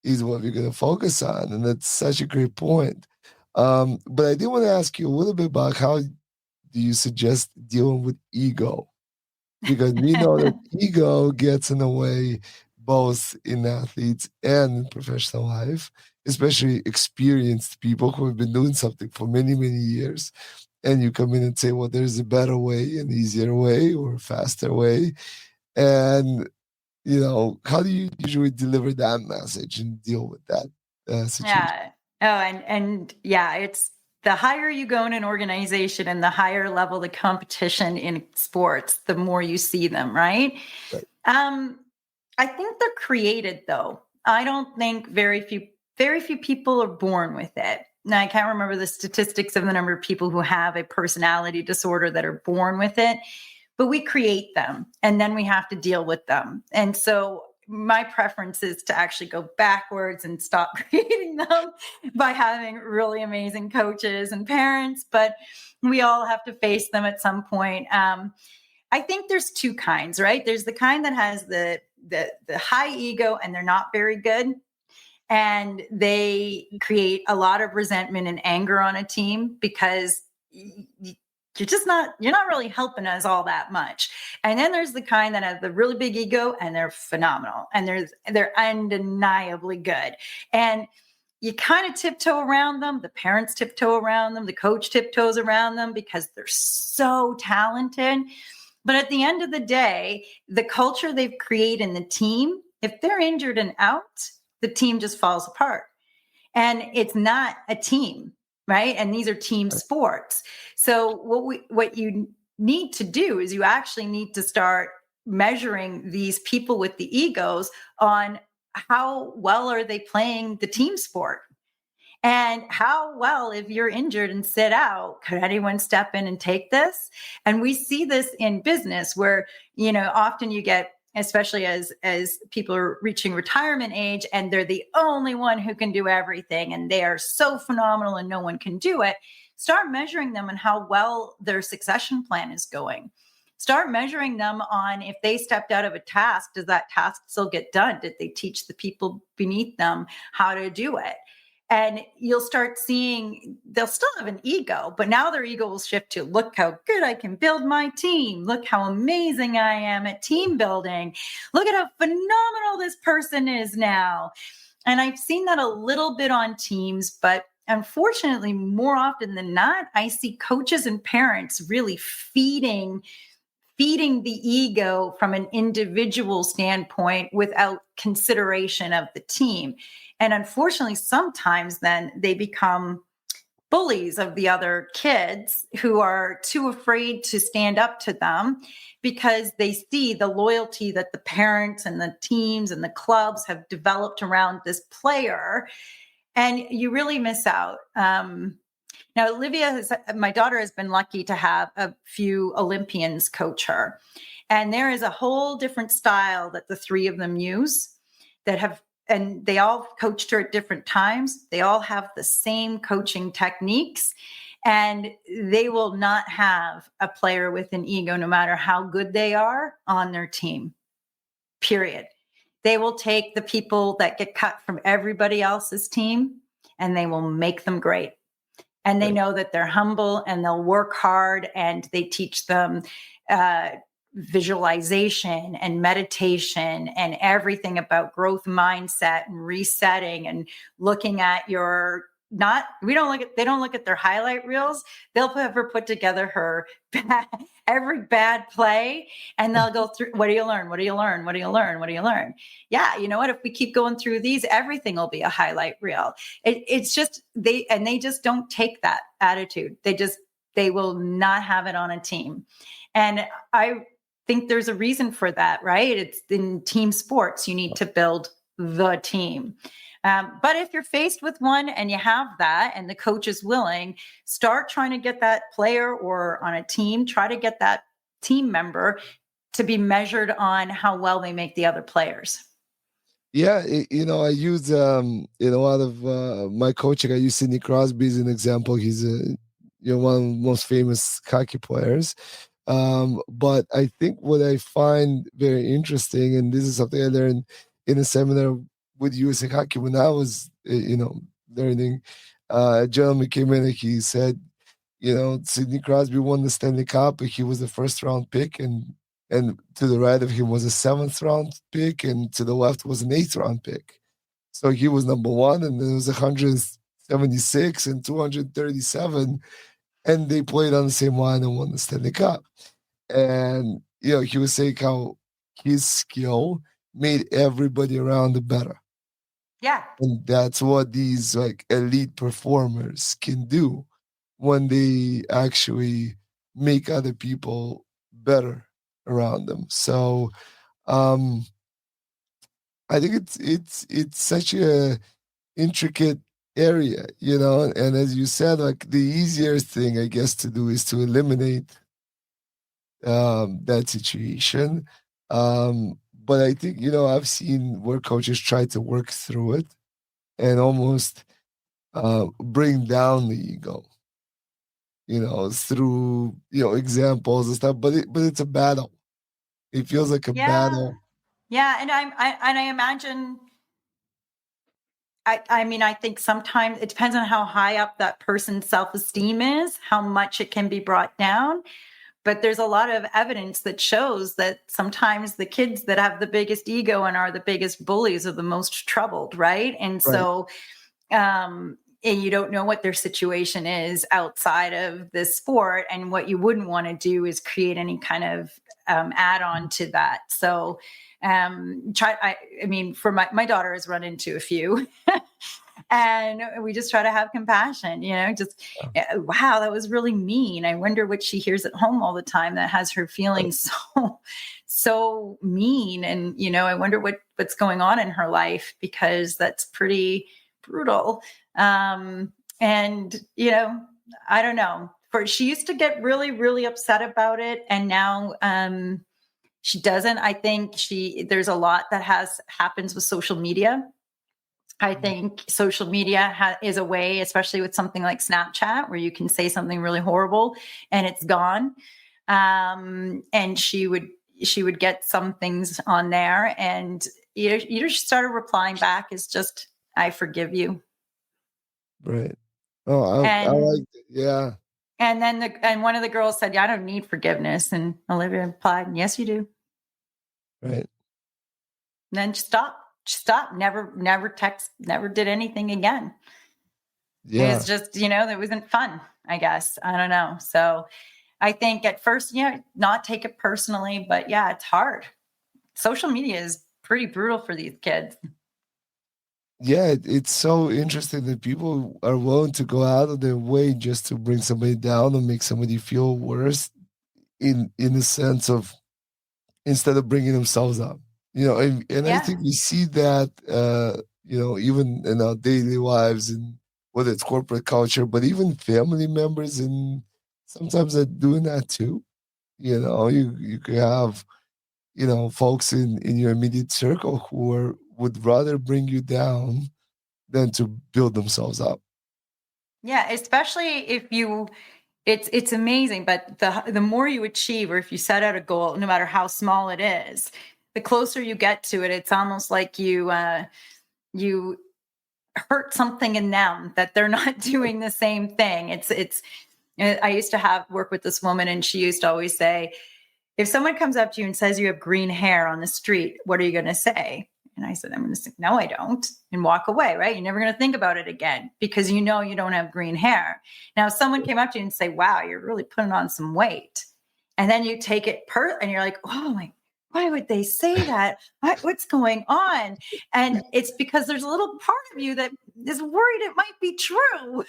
is what we're going to focus on. And that's such a great point. But I did want to ask you a little bit about how do you suggest dealing with ego? Because we know that ego gets in the way both in athletes and in professional life, especially experienced people who have been doing something for many, many years. And you come in and say, well, there's a better way, an easier way, or a faster way. And, how do you usually deliver that message and deal with that situation? Yeah. Oh, and yeah, it's the higher you go in an organization and the higher level the competition in sports, the more you see them, right? Right. I think they're created though. I don't think very few people are born with it. Now I can't remember the statistics of the number of people who have a personality disorder that are born with it, but we create them and then we have to deal with them. And so my preference is to actually go backwards and stop creating them by having really amazing coaches and parents, but we all have to face them at some point. I think there's two kinds, right? There's the kind that has the high ego and they're not very good, and they create a lot of resentment and anger on a team because you're not really helping us all that much. And then there's the kind that have the really big ego and they're phenomenal and they're undeniably good. And you kind of tiptoe around them. The parents tiptoe around them. The coach tiptoes around them because they're so talented. But at the end of the day, the culture they've created in the team, if they're injured and out, the team just falls apart. And it's not a team, right? And these are team sports. So what you need to do is you actually need to start measuring these people with the egos on how well are they playing the team sport. And how well, if you're injured and sit out, could anyone step in and take this? And we see this in business where, often you get, especially as people are reaching retirement age and they're the only one who can do everything and they are so phenomenal and no one can do it. Start measuring them on how well their succession plan is going. Start measuring them on if they stepped out of a task, does that task still get done? Did they teach the people beneath them how to do it? And you'll start seeing they'll still have an ego, but now their ego will shift to look how good I can build my team. Look how amazing I am at team building. Look at how phenomenal this person is now. And I've seen that a little bit on teams, but unfortunately, more often than not, I see coaches and parents really feeding the ego from an individual standpoint without consideration of the team. And unfortunately, sometimes then they become bullies of the other kids who are too afraid to stand up to them because they see the loyalty that the parents and the teams and the clubs have developed around this player. And you really miss out. Now, my daughter has been lucky to have a few Olympians coach her. And there is a whole different style that the three of them use and they all coached her at different times. They all have the same coaching techniques, and they will not have a player with an ego, no matter how good they are, on their team, period. They will take the people that get cut from everybody else's team and they will make them great. And they know that they're humble and they'll work hard, and they teach them visualization and meditation and everything about growth mindset and resetting and looking at they don't look at their highlight reels. They'll ever put together every bad play, and they'll go through, what do you learn? What do you learn? What do you learn? What do you learn? Yeah. You know what? If we keep going through these, everything will be a highlight reel. It's just, they just don't take that attitude. They will not have it on a team. And I think there's a reason for that, right? It's in team sports. You need to build the team. But if you're faced with one and you have that and the coach is willing, start trying to get that player, or on a team, try to get that team member to be measured on how well they make the other players. Yeah, I use in a lot of my coaching, I use Sidney Crosby as an example. He's one of the most famous hockey players. But I think what I find very interesting, and this is something I learned in a seminar with USA Hockey when I was, learning, a gentleman came in and he said, Sidney Crosby won the Stanley Cup, but he was the first round pick, and to the right of him was a 7th round pick, and to the left was an 8th round pick. So he was number one, and there was 176 and 237, and they played on the same line and won the Stanley Cup. And he was saying how his skill made everybody around him better. Yeah. And that's what these elite performers can do when they actually make other people better around them. So I think it's such a intricate area, and as you said, the easier thing I guess to do is to eliminate that situation. But I think, I've seen where coaches try to work through it and almost bring down the ego, through, examples and stuff. But it's a battle. It feels like a Yeah. battle. Yeah. And I imagine, I mean, I think sometimes it depends on how high up that person's self-esteem is, how much it can be brought down. But there's a lot of evidence that shows that sometimes the kids that have the biggest ego and are the biggest bullies are the most troubled, right? And Right. so, and you don't know what their situation is outside of this sport. And what you wouldn't want to do is create any kind of add on to that. So, I mean, for my daughter has run into a few. And we just try to have compassion, just wow, that was really mean. I wonder what she hears at home all the time that has her feeling so mean. And I wonder what's going on in her life, because that's pretty brutal. And I don't know, she used to get really, really upset about it, and now she doesn't. I think there's a lot that happens with social media. I think social media is a way, especially with something like Snapchat, where you can say something really horrible and it's gone. And she would get some things on there, and you just started replying back as just, "I forgive you." Right. Oh, I like And it. Yeah. and then one of the girls said, "Yeah, I don't need forgiveness." And Olivia replied, "Yes, you do." Right. And then stop, never text, never did anything again. It was Yeah. just, it wasn't fun, I guess. I don't know. So I think at first, not take it personally, but yeah, it's hard. Social media is pretty brutal for these kids. Yeah, it's so interesting that people are willing to go out of their way just to bring somebody down or make somebody feel worse, in the sense of, instead of bringing themselves up. And I Yeah. think we see that, even in our daily lives, and whether it's corporate culture, but even family members, and sometimes they're doing that too. You could have, folks in your immediate circle would rather bring you down than to build themselves up. Yeah. Especially if it's amazing, but the more you achieve, or if you set out a goal, no matter how small it is, the closer you get to it, it's almost like you hurt something in them, that they're not doing the same thing. I used to work with this woman, and she used to always say, if someone comes up to you and says you have green hair on the street, what are you going to say? And I said, I'm going to say, no, I don't, and walk away, right? You're never going to think about it again, because you don't have green hair. Now, if someone came up to you and say, wow, you're really putting on some weight, and then you take it and you're like, oh my, why would they say that? What's going on? And it's because there's a little part of you that is worried it might be true.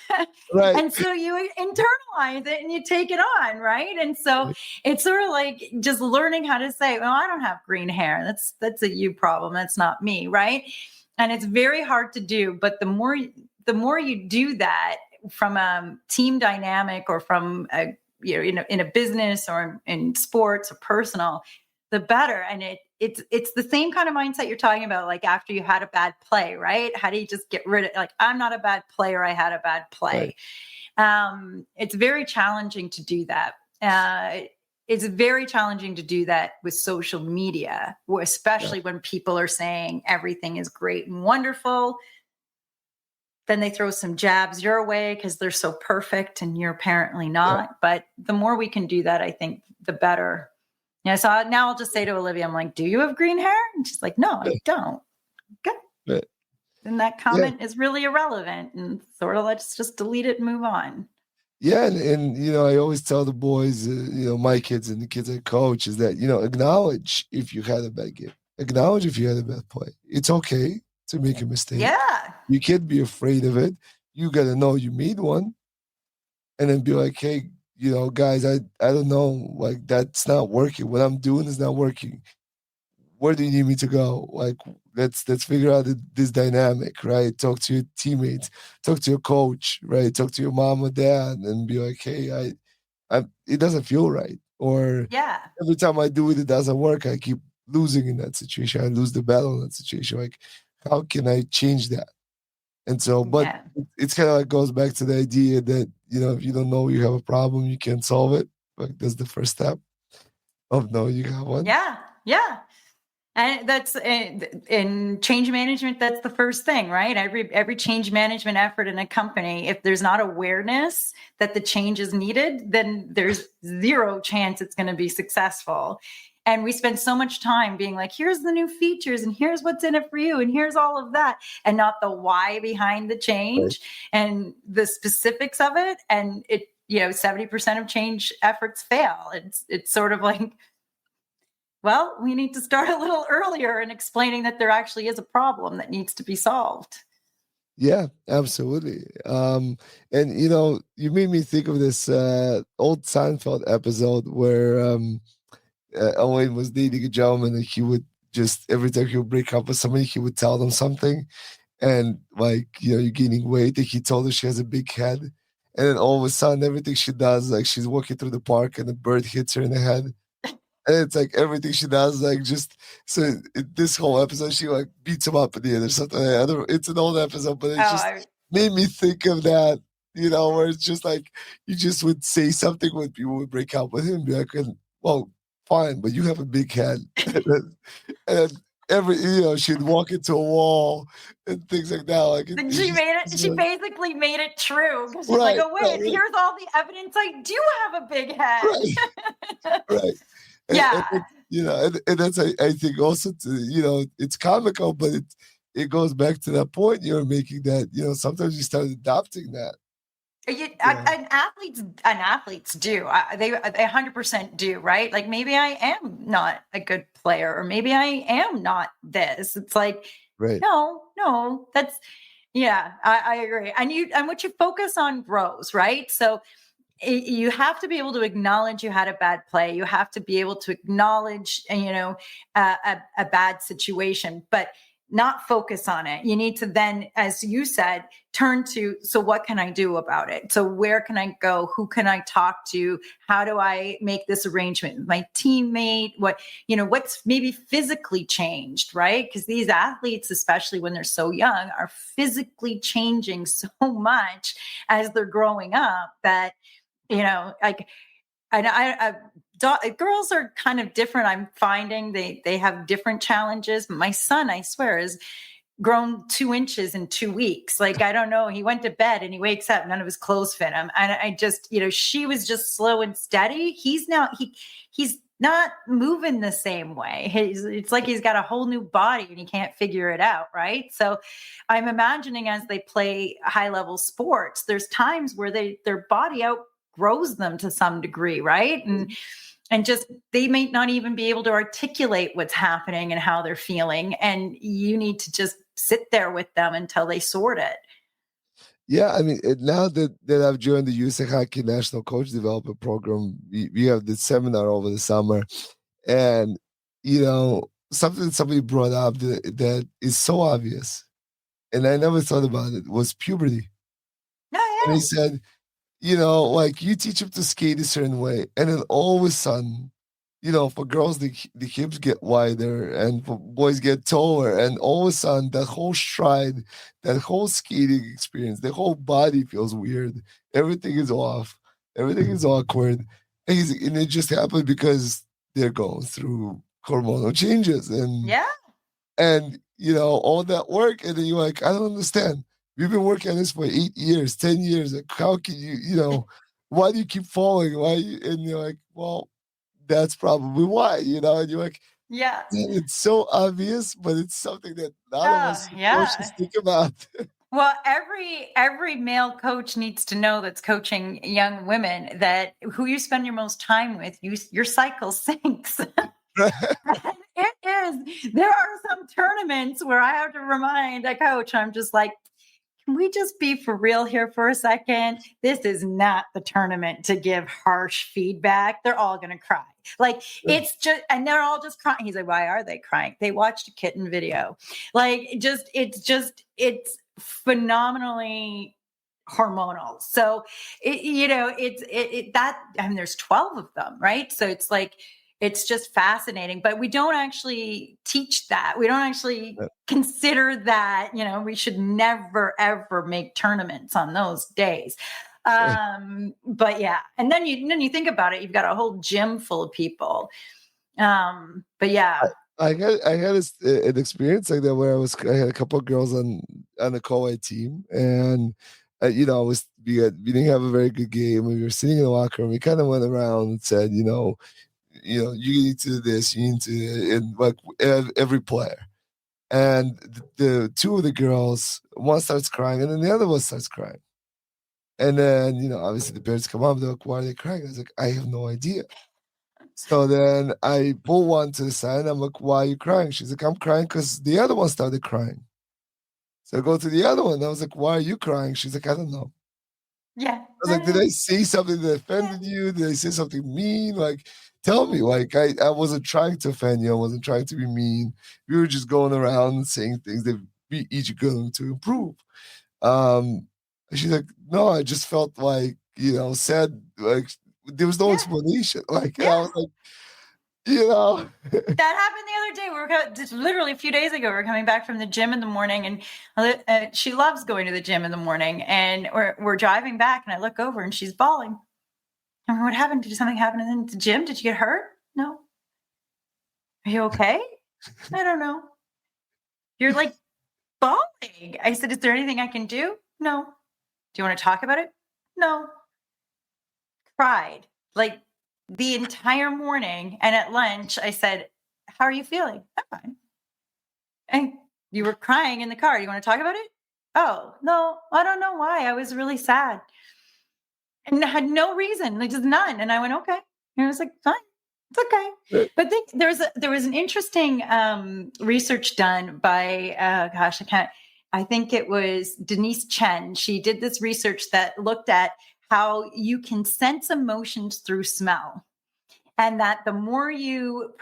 Right. And so you internalize it and you take it on, right? And so it's sort of like just learning how to say, well, I don't have green hair. That's a you problem. That's not me, right? And it's very hard to do, but the more you do that from a team dynamic, or from in a business, or in sports, or personal, the better. And it's the same kind of mindset you're talking about, like after you had a bad play, right? How do you just get rid of, like, I'm not a bad player, I had a bad play. It's very challenging to do that. It's very challenging to do that with social media, especially when people are saying everything is great and wonderful. Then they throw some jabs your way because they're so perfect and you're apparently Yeah. not. But the more we can do that, I think the better. Yeah. So now I'll just say to Olivia, I'm like, do you have green hair? And she's like, no, I don't. Good. Yeah. Then that Yeah. comment is really irrelevant, and sort of let's just delete it and move on. Yeah, and I always tell the boys, my kids and the kids I coach, is that, acknowledge if you had a bad game, acknowledge if you had a bad play. It's okay to make a mistake. Yeah. You can't be afraid of it. You got to know you made one, and then be like, hey, guys, I don't know, like, that's not working. What I'm doing is not working. Where do you need me to go? Like, let's figure out this dynamic, right? Talk to your teammates, talk to your coach, right? Talk to your mom or dad, and be like, hey, it doesn't feel right. Or Yeah. every time I do it, it doesn't work. I keep losing in that situation. I lose the battle in that situation. Like, how can I change that? And so, but Yeah. it's kind of like goes back to the idea that, if you don't know you have a problem, you can't solve it. Like, that's the first step of knowing you have one. Yeah. Yeah. And that's in change management. That's the first thing, right? Every change management effort in a company, if there's not awareness that the change is needed, then there's zero chance it's going to be successful. And we spend so much time being like, here's the new features and here's what's in it for you and here's all of that, and not the why behind the Right. change and the specifics of it. And 70% of change efforts fail. It's sort of like, well, we need to start a little earlier in explaining that there actually is a problem that needs to be solved. Yeah, absolutely. And you made me think of this old Seinfeld episode where Owen was dating a gentleman, and he would just every time he would break up with somebody, he would tell them something, and like you're gaining weight. And he told her she has a big head, and then all of a sudden, everything she does, like she's walking through the park, and a bird hits her in the head. And it's like everything she does, like just so this whole episode, she like beats him up at the end or something. I don't, it's an old episode, but Oh, it just made me think of that, where it's just like you just would say something when people would break up with him, be like, well, fine, but you have a big head. And every, she'd walk into a wall and things like that. Like then it's she just, made it. She basically made it true because she's like, right, "Oh wait, right, here's all the evidence. I do have a big head." right, right. And Yeah. and that's I think also it's comical, but it goes back to that point you're making that sometimes you start adopting that. Yeah, And athletes do. They 100% do, right? Like maybe I am not a good player, or maybe I am not this. It's like, right. no, that's yeah. I agree. And what you focus on grows, right? So you have to be able to acknowledge you had a bad play. You have to be able to acknowledge, a bad situation, but not focus on it. You need to then, as you said, turn to, so what can I do about it? So where can I go? Who can I talk to? How do I make this arrangement with my teammate? What's maybe physically changed, right? Because these athletes, especially when they're so young, are physically changing so much as they're growing up that like, and girls are kind of different. I'm finding they have different challenges. My son, I swear, has grown 2 inches in 2 weeks. Like, I don't know. He went to bed and he wakes up, none of his clothes fit him. And I just, she was just slow and steady. He's not moving the same way. It's like he's got a whole new body and he can't figure it out. Right. So I'm imagining as they play high level sports, there's times where their body outgrows them to some degree. Right. And just they may not even be able to articulate what's happening and how they're feeling. And you need to just sit there with them until they sort it. Yeah, I mean, now that I've joined the USA Hockey National Coach Development Program, we have this seminar over the summer, and something somebody brought up that is so obvious, and I never thought about it, was puberty. And he Oh, said, like you teach them to skate a certain way, and then all of a sudden, for girls the hips get wider, and for boys get taller, and all of a sudden that whole stride, that whole skating experience, the whole body feels weird. Everything is off. Everything is awkward, and it just happened because they're going through hormonal changes, yeah. and all that work, and then you're like, I don't understand. We've been working on this for 8 years, 10 years. Like, how can why do you keep falling? And you're like, well, that's probably why, and you're like, Yeah. man, it's so obvious, but it's something that none of Oh, us yeah. coaches think about. Well, every male coach needs to know that's coaching young women that who you spend your most time with, your cycle sinks. It is. There are some tournaments where I have to remind a coach, I'm just like, can we just be for real here for a second? This is not the tournament to give harsh feedback. They're all going to cry. Like, it's just, and they're all just crying. He's like, why are they crying? They watched a kitten video. Like, it's phenomenally hormonal. So that, I mean, there's 12 of them, right? So it's like, it's just fascinating, but we don't actually teach that. We don't actually consider that, we should never, ever make tournaments on those days. But yeah. And then you think about it, you've got a whole gym full of people. But yeah. I had an experience like that where I had a couple of girls on the co-ed team, and we didn't have a very good game. We were sitting in the locker room. We kind of went around and said, you need to do this, you need to, and like every player. And the two of the girls, one starts crying, and then the other one starts crying. And then, obviously the parents come up, they're like, why are they crying? I was like, I have no idea. So then I pull one to the side, and I'm like, why are you crying? She's like, I'm crying because the other one started crying. So I go to the other one. I was like, why are you crying? She's like, I don't know. Yeah. I was like, did I say something that offended you? Did I say something mean? Like, tell me. Like, I wasn't trying to offend you. I wasn't trying to be mean. We were just going around and saying things that we each going to improve. She's like, no, I just felt like, sad. Like, there was no explanation. Like, I was like, That happened the other day. We were just literally a few days ago. We were coming back from the gym in the morning, and she loves going to the gym in the morning. And we're driving back, and I look over, and she's bawling. And what happened? Did something happen in the gym? Did you get hurt? No. Are you okay? I don't know. You're like bawling. I said, is there anything I can do? No. Do you want to talk about it? No. Cried like the entire morning. And at lunch, I said, how are you feeling? I'm fine. And you were crying in the car. You want to talk about it? Oh, no, I don't know why. I was really sad. And I had no reason, like just none. And I went, okay. And I was like, fine. It's okay. But there was an interesting research done by, I think it was Denise Chen. She did this research that looked at how you can sense emotions through smell. And that the more you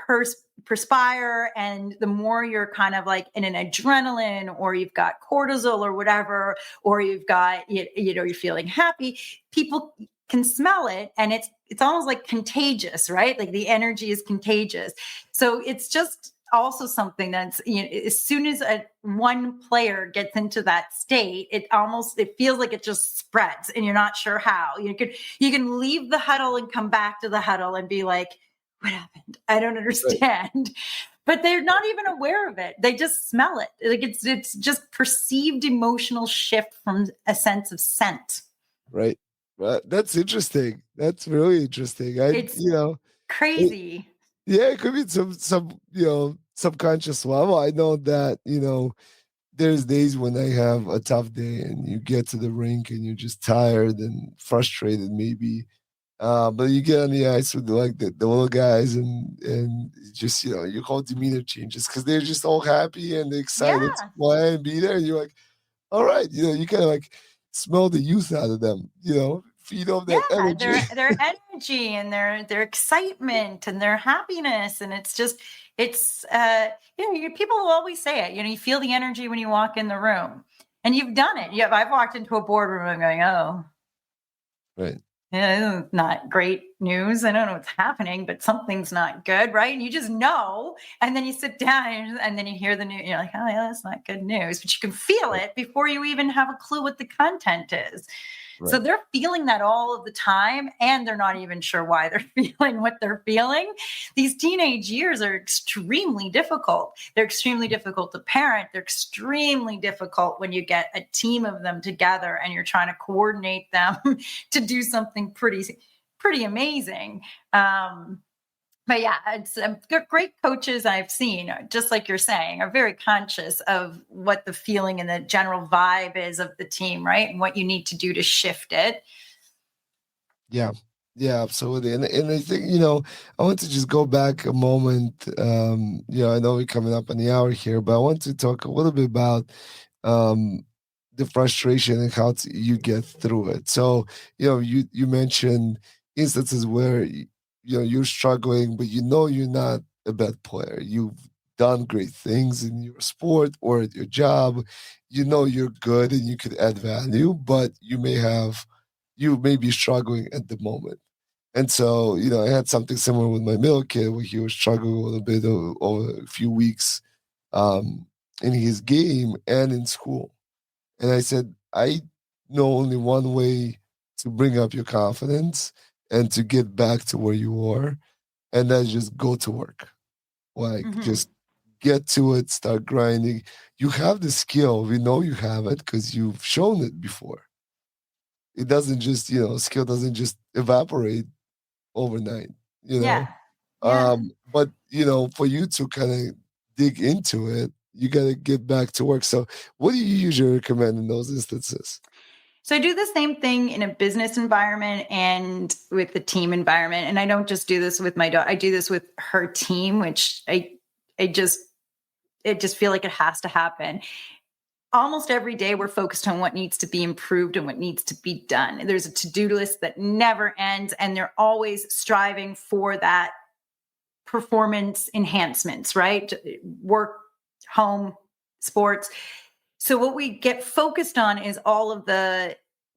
perspire and the more you're kind of like in an adrenaline, or you've got cortisol or whatever, or you've got, you're feeling happy, people can smell it, and it's almost like contagious, right? Like the energy is contagious. So it's just also something that's, as soon as one player gets into that state, it feels like it just spreads, and you're not sure how. You can leave the huddle and come back to the huddle and be like, what happened? I don't understand. Right. But they're not even aware of it. They just smell it. Like it's just perceived emotional shift from a sense of scent. Right. That's interesting. That's really interesting. It's crazy. It could be some subconscious level. I know that, there's days when I have a tough day, and you get to the rink and you're just tired and frustrated maybe. But you get on the ice with like the little guys, and just, your whole demeanor changes because they're just all happy and excited to play and be there. And you're like, all right, you kind of like smell the youth out of them, feed off that energy. Their energy and their excitement and their happiness. And it's just, people will always say it, you feel the energy when you walk in the room, and you've done it. I've walked into a boardroom and going, oh, right. Yeah, not great news. I don't know what's happening, but something's not good, right? And you just know, and then you sit down and then you hear the news. You're like, oh yeah, that's not good news, but you can feel it before you even have a clue what the content is. Right. So they're feeling that all of the time, and they're not even sure why they're feeling what they're feeling. These teenage years are extremely difficult. They're extremely difficult to parent. They're extremely difficult when you get a team of them together and you're trying to coordinate them to do something pretty amazing. But yeah, it's great coaches I've seen, just like you're saying, are very conscious of what the feeling and the general vibe is of the team, right? And what you need to do to shift it. Yeah, absolutely. And I think, I want to just go back a moment. I know we're coming up on the hour here, but I want to talk a little bit about the frustration and how you get through it. So, you mentioned instances where you're struggling, but you're not a bad player. You've done great things in your sport or at your job. You know you're good and you could add value, but you may be struggling at the moment. And so, I had something similar with my middle kid where he was struggling a little bit over a few weeks in his game and in school. And I said, I know only one way to bring up your confidence and to get back to where you were, and that's just go to work. Like, Mhm. just get to it, start grinding. You have the skill. We know you have it because you've shown it before. It doesn't just, skill doesn't just evaporate overnight, you Yeah. know? Yeah. But, for you to kind of dig into it, you got to get back to work. So, what do you usually recommend in those instances? So I do the same thing in a business environment and with the team environment. And I don't just do this with my daughter. I do this with her team, which I just it just feel like it has to happen. Almost every day we're focused on what needs to be improved and what needs to be done. There's a to-do list that never ends, and they're always striving for that performance enhancements, right? Work, home, sports. So what we get focused on is all of the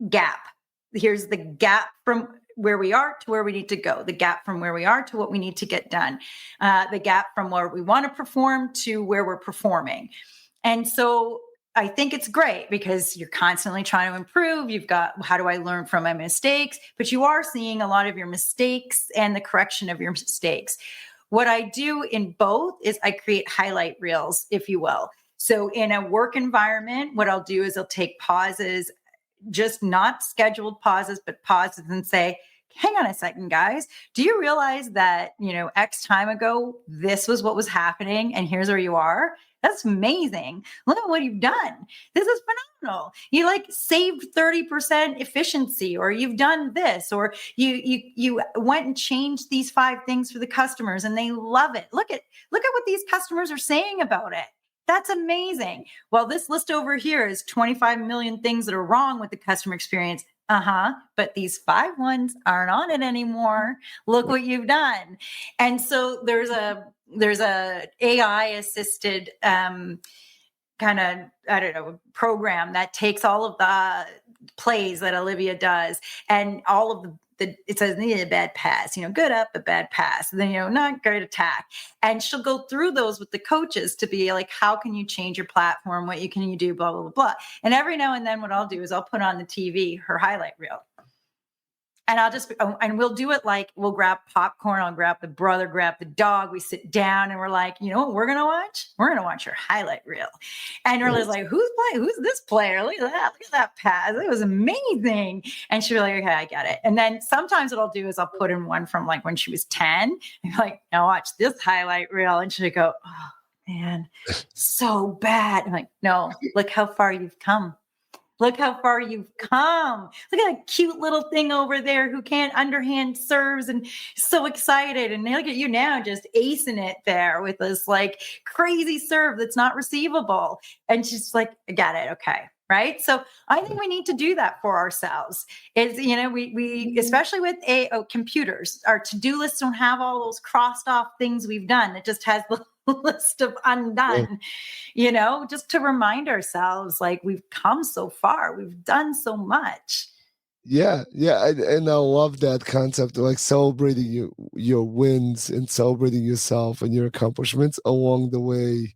gap. Here's the gap from where we are to where we need to go, the gap from where we are to what we need to get done, the gap from where we want to perform to where we're performing. And so I think it's great because you're constantly trying to improve. You've got, how do I learn from my mistakes? But you are seeing a lot of your mistakes and the correction of your mistakes. What I do in both is I create highlight reels, if you will. So in a work environment, what I'll do is I'll take pauses, just not scheduled pauses, but pauses and say, hang on a second, guys. Do you realize that, X time ago, this was what was happening and here's where you are? That's amazing. Look at what you've done. This is phenomenal. You like saved 30% efficiency, or you've done this, or you went and changed these 5 things for the customers and they love it. Look at what these customers are saying about it. That's amazing. Well, this list over here is 25 million things that are wrong with the customer experience. But these 5 ones aren't on it anymore. Look what you've done. And so there's a AI assisted kind of, I don't know, program that takes all of the plays that Olivia does and all of it says a bad pass, good up, a bad pass, and then, not great attack. And she'll go through those with the coaches to be like, how can you change your platform? What can you do? Blah, blah, blah, blah. And every now and then what I'll do is I'll put on the TV, her highlight reel. And and we'll do it like we'll grab popcorn. I'll grab the brother, grab the dog. We sit down and we're like, you know what we're going to watch? We're going to watch your highlight reel. And Nerla's like, who's playing? Who's this player? Look at that. Look at that pass. It was amazing. And she'll be like, okay, I get it. And then sometimes what I'll do is I'll put in one from like when she was 10 and be like, now watch this highlight reel. And she'll go, oh man, so bad. I'm like, no, look how far you've come. Look how far you've come. Look at that cute little thing over there who can't underhand serves and so excited. And look at you now just acing it there with this like crazy serve that's not receivable. And she's like, I got it. Okay. Right. So I think we need to do that for ourselves. Is, we especially with computers, our to-do lists don't have all those crossed off things we've done. It just has the list of undone, just to remind ourselves like we've come so far, we've done so much. Yeah, and I love that concept of like celebrating your wins and celebrating yourself and your accomplishments along the way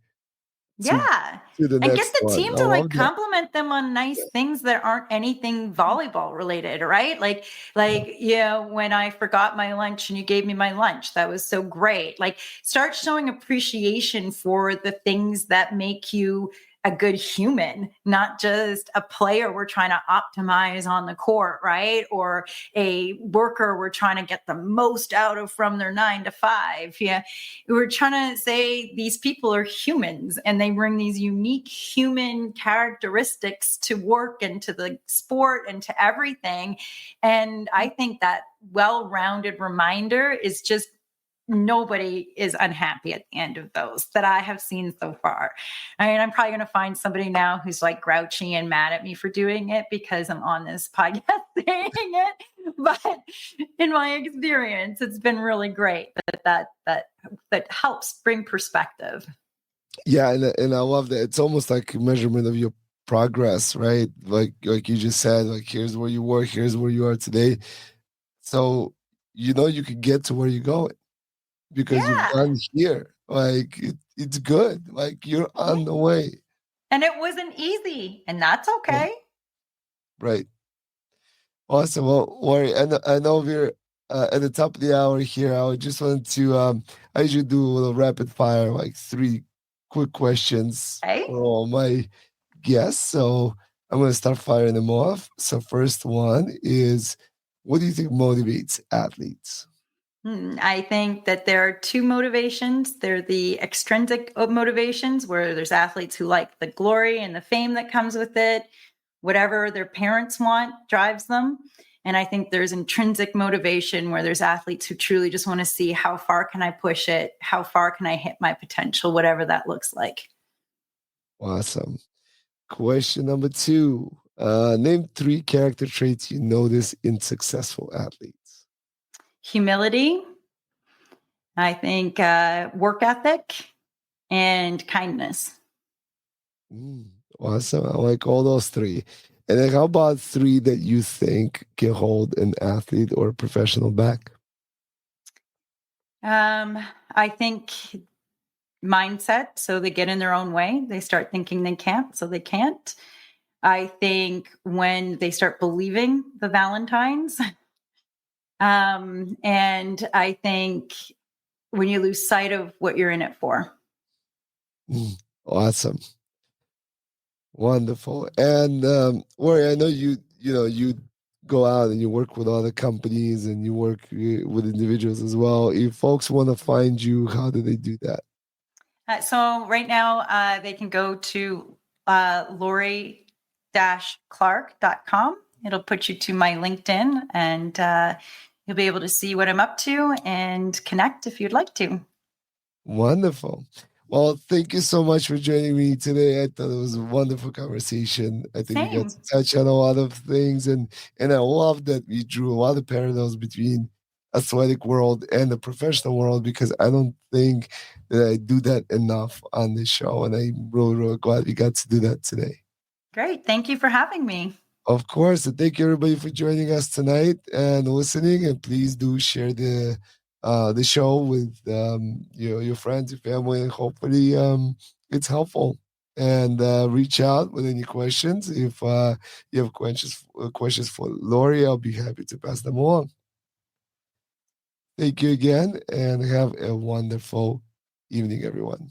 to Yeah. to the And get next the one. team I to like love that. compliment them on nice things that aren't anything volleyball related, right? When I forgot my lunch and you gave me my lunch, that was so great. Like start showing appreciation for the things that make you a good human, not just a player we're trying to optimize on the court, right? Or a worker we're trying to get the most out of from their 9 to 5. Yeah. We're trying to say these people are humans and they bring these unique human characteristics to work and to the sport and to everything. And I think that well-rounded reminder is just nobody is unhappy at the end of those that I have seen so far. I mean, I'm probably going to find somebody now who's like grouchy and mad at me for doing it because I'm on this podcast saying it. But in my experience, it's been really great that helps bring perspective. Yeah, and I love that. It's almost like a measurement of your progress, right? Like you just said, like here's where you were, here's where you are today. So you know you could get to where you're going because you've Yeah. done here. Like it's good. Like you're Yeah. on the way. And it wasn't easy, and that's Right. okay. Right. Awesome. Well, Laurie, I know we're at the top of the hour here. I just wanted to, I usually do a little rapid fire, like three quick questions Okay. for all my guests. So I'm going to start firing them off. So, first one is, what do you think motivates athletes? I think that there are two motivations. There are the extrinsic motivations, where there's athletes who like the glory and the fame that comes with it. Whatever their parents want drives them. And I think there's intrinsic motivation, where there's athletes who truly just want to see how far can I push it? How far can I hit my potential, whatever that looks like. Awesome. Question number two, name three character traits you notice in successful athletes. Humility, I think work ethic, and kindness. Mm, awesome. I like all those three. And then how about three that you think can hold an athlete or a professional back? I think mindset. So they get in their own way. They start thinking they can't, so they can't. I think when they start believing the Valentines, and I think when you lose sight of what you're in it for. Mm, awesome. Wonderful. And Ori, I know you go out and you work with other companies and you work with individuals as well. If folks want to find you, how do they do that? So right now, they can go to Laurie-Clarke.com. It'll put you to my LinkedIn, and you'll be able to see what I'm up to and connect if you'd like to. Wonderful. Well, thank you so much for joining me today. I thought it was a wonderful conversation. I think we got to Same. touch on a lot of things, and I love that we drew a lot of parallels between athletic world and the professional world because I don't think that I do that enough on this show, and I'm really, really glad we got to do that today. Great. Thank you for having me. Of course, and thank you everybody for joining us tonight and listening. And please do share the show with your friends, your family, and hopefully it's helpful. And reach out with any questions. If you have questions for Laurie, I'll be happy to pass them along. Thank you again, and have a wonderful evening, everyone.